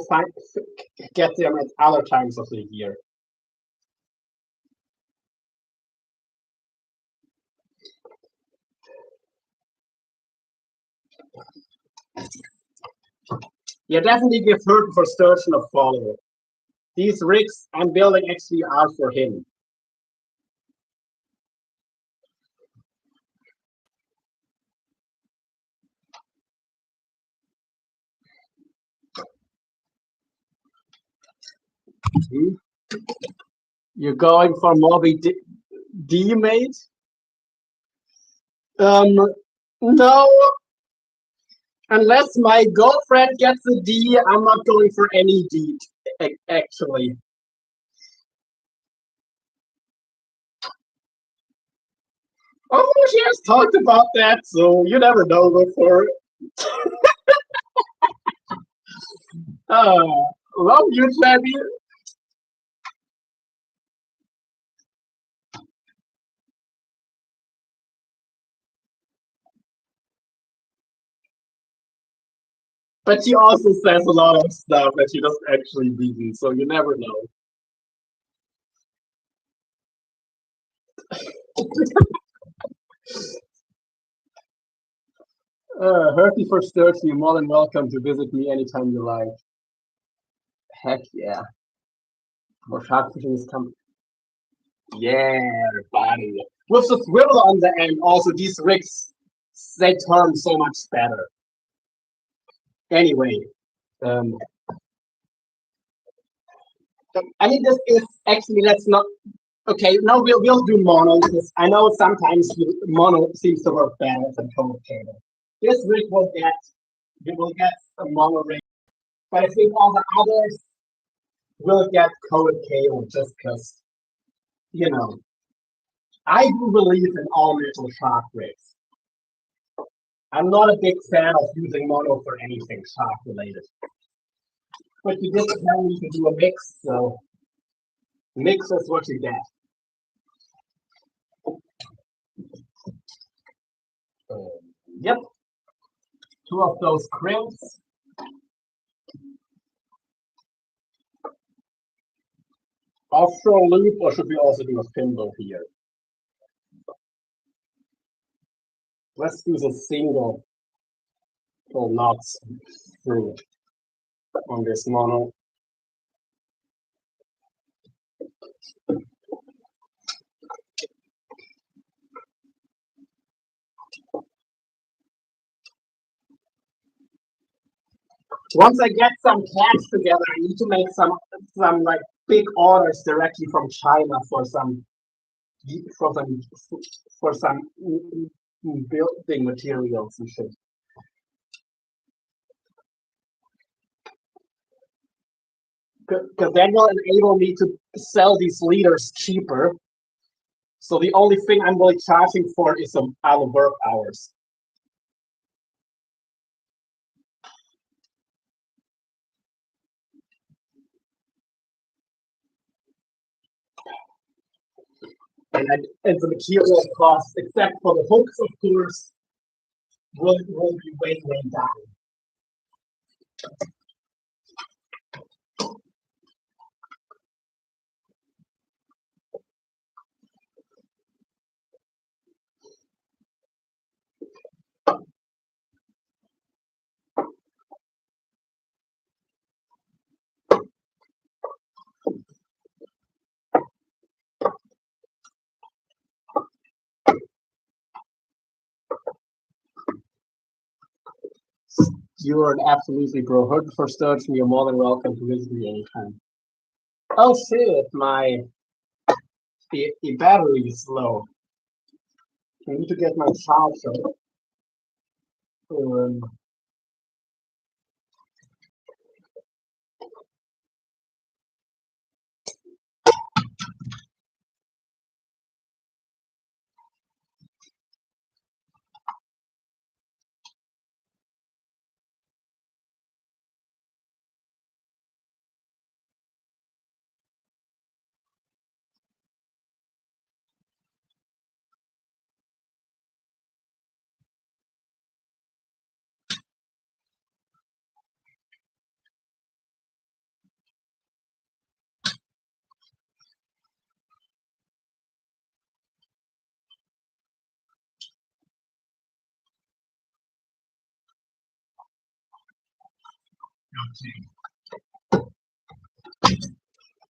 get them at other times of the year. Yeah, definitely give Hurton for Sturgeon a follow. These rigs I'm building actually are for him. Hmm? You're going for Moby D, mate? Um, no. Unless my girlfriend gets a D, I'm not going for any D, actually. Oh, she has talked about that, so you never know before. Love you, Jenny. But she also says a lot of stuff that she doesn't actually mean, so you never know. Herky for Sturgeon, you're more than welcome to visit me anytime you like. Heck yeah. More shark fishing is coming. Yeah, buddy. With the swivel on the end, also these rigs, they turn so much better. Anyway, um, I mean, this is actually, let's not, okay, no, we'll do mono, because I know sometimes mono seems to work better than total cable. This rig we will get a mono rig, but I think all the others will get coated cable just because, you know, I do believe in all metal shark rigs. I'm not a big fan of using mono for anything shark related. But you did tell me to do a mix, so mix is what you get. Yep, two of those krills. Offshore loop, or should we also do a thimble here? Let's do the single pull knots through on this mono. Once I get some cash together, I need to make some like big orders directly from China for some for some for some building materials and shit. Because that will enable me to sell these leaders cheaper. So the only thing I'm really charging for is some our work hours. And the material cost, except for the hooks, of course, will be way, way down. You're an absolutely bro. Heard for Sturgeon, you're more than welcome to visit me anytime. Oh shit, my the battery is low. I need to get my charger. Um,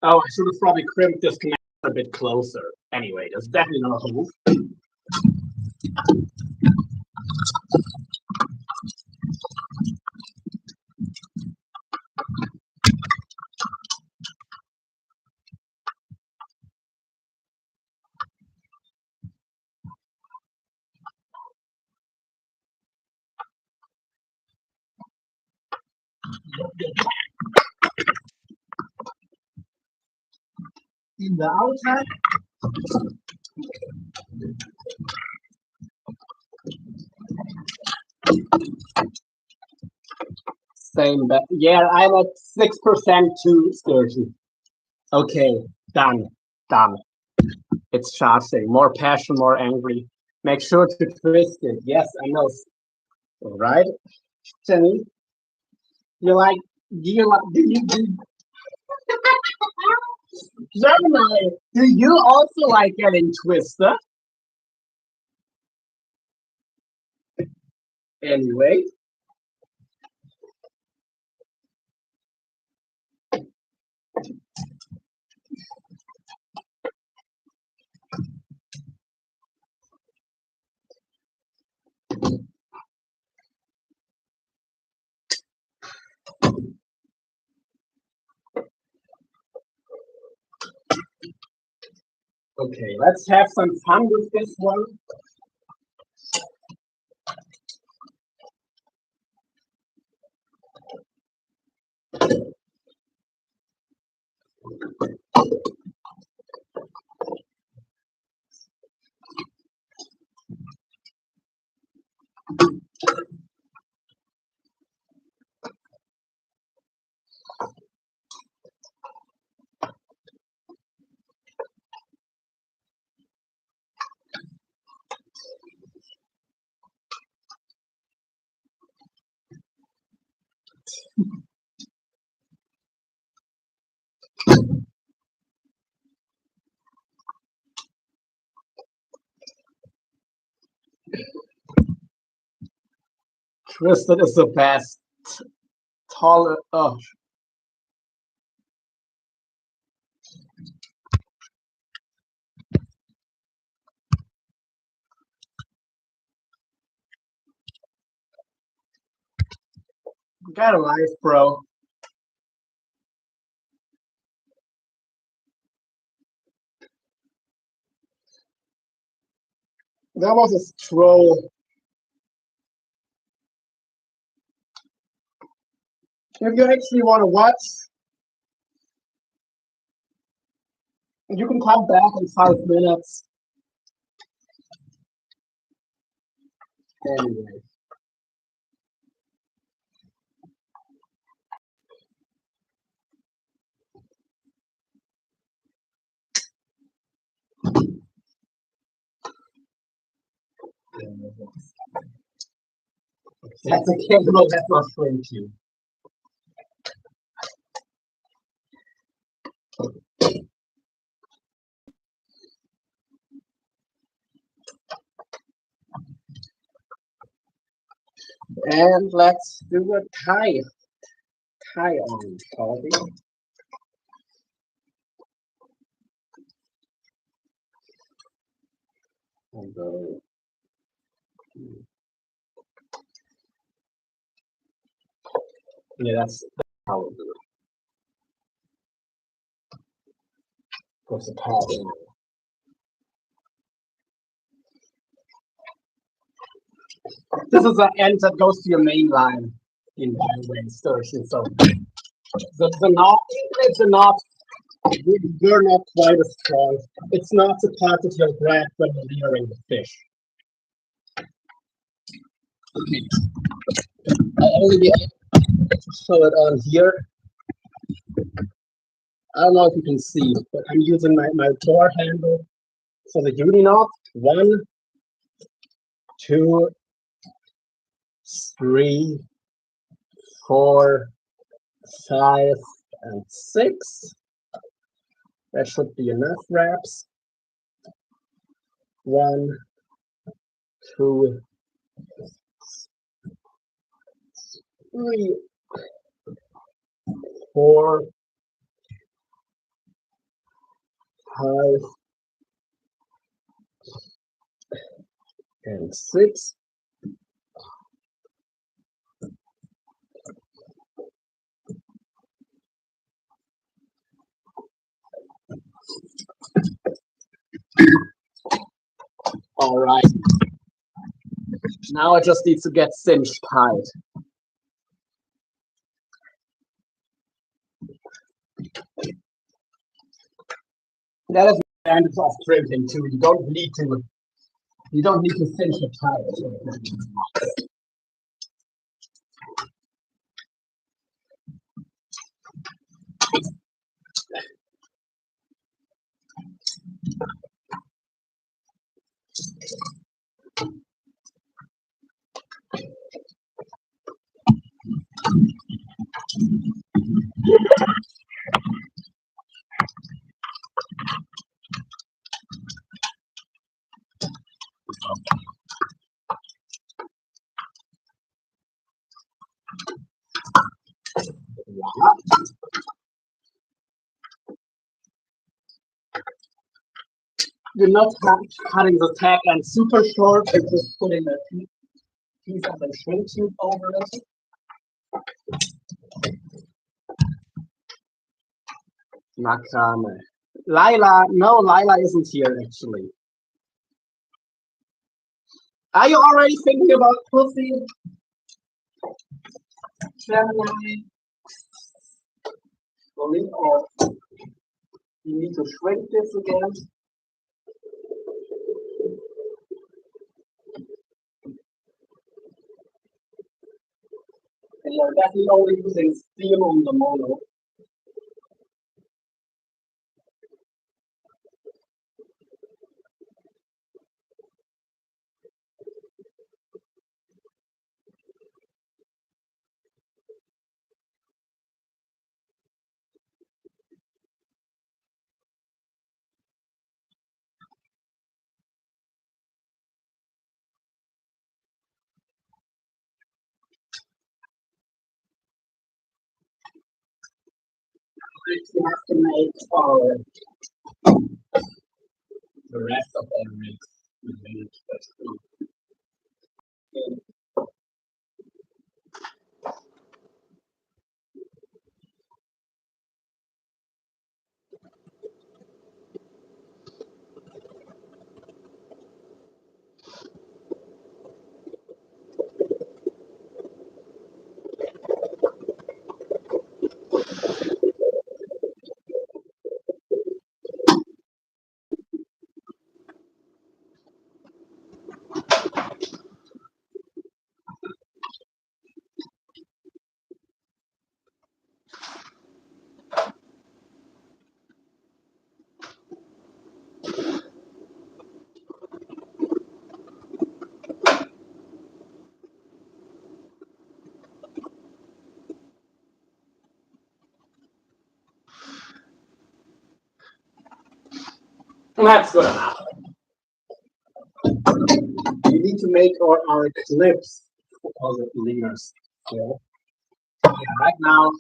oh, I should have probably crimped this connector a bit closer. Anyway, that's definitely not a move. In the outside, same, but yeah, I'm at 6% to 30. Okay, done, done. It's charging. More passion, more angry. Make sure to twist it. Yes, I know. All right, Jenny, you like? Do you like? Gemini, do you also like getting twisted? Anyway, okay, let's have some fun with this one. Twisted is the best. Taller. Oh, got a life, bro. That was a stroll. If you actually want to watch, you can come back in 5 minutes. Anyway. That's a candle, that's not shrinking. You. And let's do a tie on, Colby. Yeah, that's how we'll do it. push the pad in. This is the end that goes to your main line in Bioway station. So the knot, even if the knot you're not quite as strong, it's not the part that you'll grab when you're leering the fish. Okay. I'll only be able to show it on here. I don't know if you can see, but I'm using my door handle for the uni knot. 1, 2, 3, 4, 5, and 6. That should be enough wraps. 1, 2, 3, 4, 5, and 6. All right. Now it just needs to get cinched tight. That is the advantage of crimping too. You don't need to cinch it tight. You're not cutting the tag end super short, you're just putting a piece of a shrink tube over it. Nakame. Lila, no, Lila isn't here actually. Are you already thinking about pussy? Gemini? Or you need to shrink this again? And you're definitely only using steel on the mono. You have to make the rest of the mix. That's good enough. We need to make our clips for the leaders. So, yeah, right now,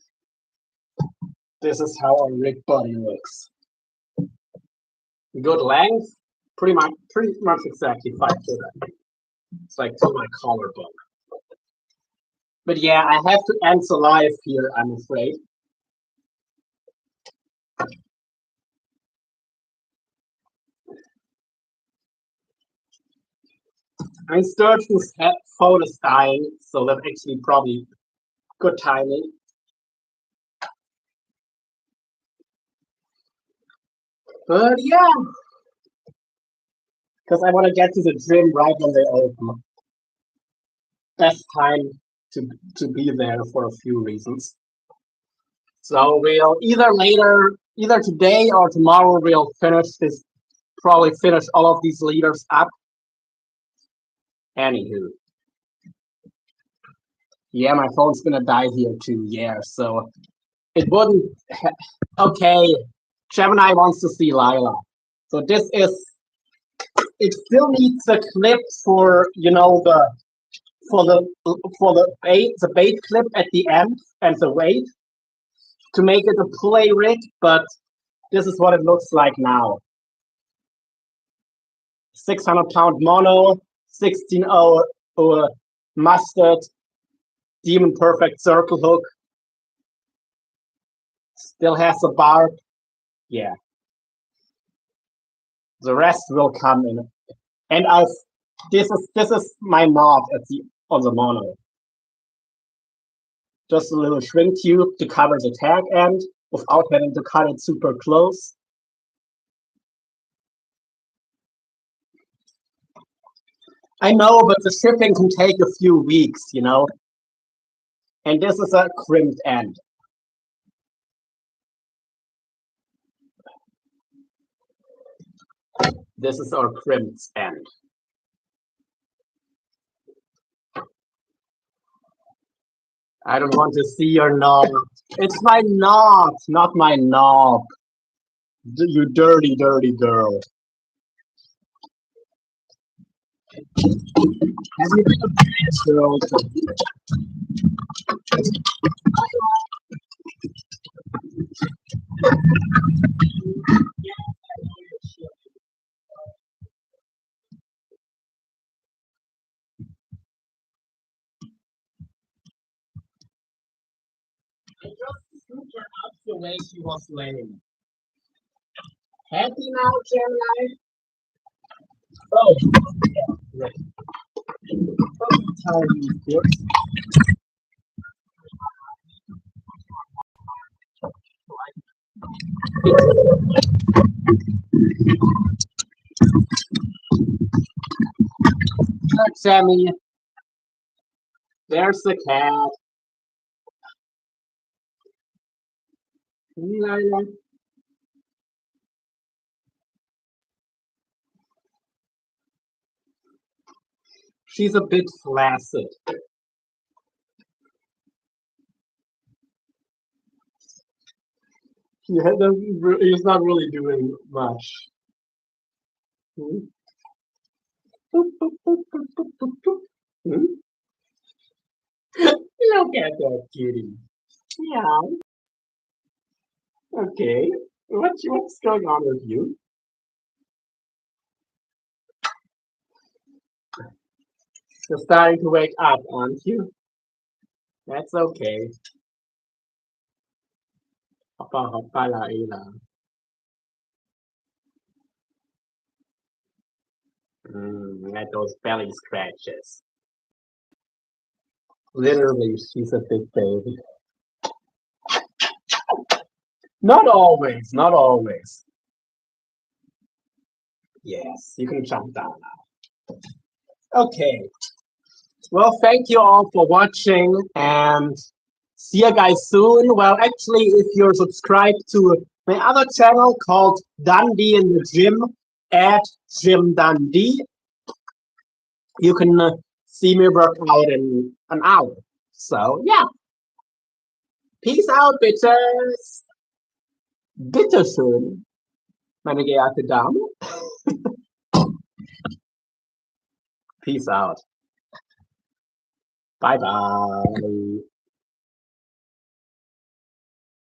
this is how our rig body looks. Good length, pretty much exactly 5 foot. It's like to my collarbone. But yeah, I have to end the live here, I'm afraid. I Sturgeon's phone is dying, so that's actually probably good timing. But yeah, because I want to get to the gym right when they open. Best time to be there for a few reasons. So we'll either today or tomorrow, we'll probably finish all of these leaders up. Anywho, yeah, my phone's gonna die here too. Yeah, so it wouldn't. Okay, Gemini wants to see Lila. So this is. It still needs a clip for the bait clip at the end and the weight to make it a play rig, but this is what it looks like now. 600-pound mono, 16-0 mustard, demon perfect circle hook. Still has a barb. Yeah. The rest will come in. And this is my knot on the mono. Just a little shrink tube to cover the tag end without having to cut it super close. I know, but the shipping can take a few weeks, And this is a crimped end. This is our crimped end. I don't want to see your knob. It's my knob, not my knob. You dirty, dirty girl. Have you been a bad girl? I just scooped her up the way she was laying. Happy now, Gemini? Oh, yeah, right. Tell you, of course. Look, Sammy. There's the cat. Lila. She's a bit flaccid. He's not really doing much. Hmm? Hmm? Look at that kitty. Yeah. Okay. What's going on with you? You're starting to wake up, aren't you? That's okay. Hoppa hoppa la ila. At those belly scratches. Literally, she's a big baby. Not always, not always. Yes, you can jump down now. Okay. Well, thank you all for watching and see you guys soon. Well, actually, if you're subscribed to my other channel called Dundee in the Gym at Jim Dundee, you can see me work out in an hour. So, yeah. Peace out, bitches. Bitteschön, meine geehrte Dame. Peace out. Bye bye.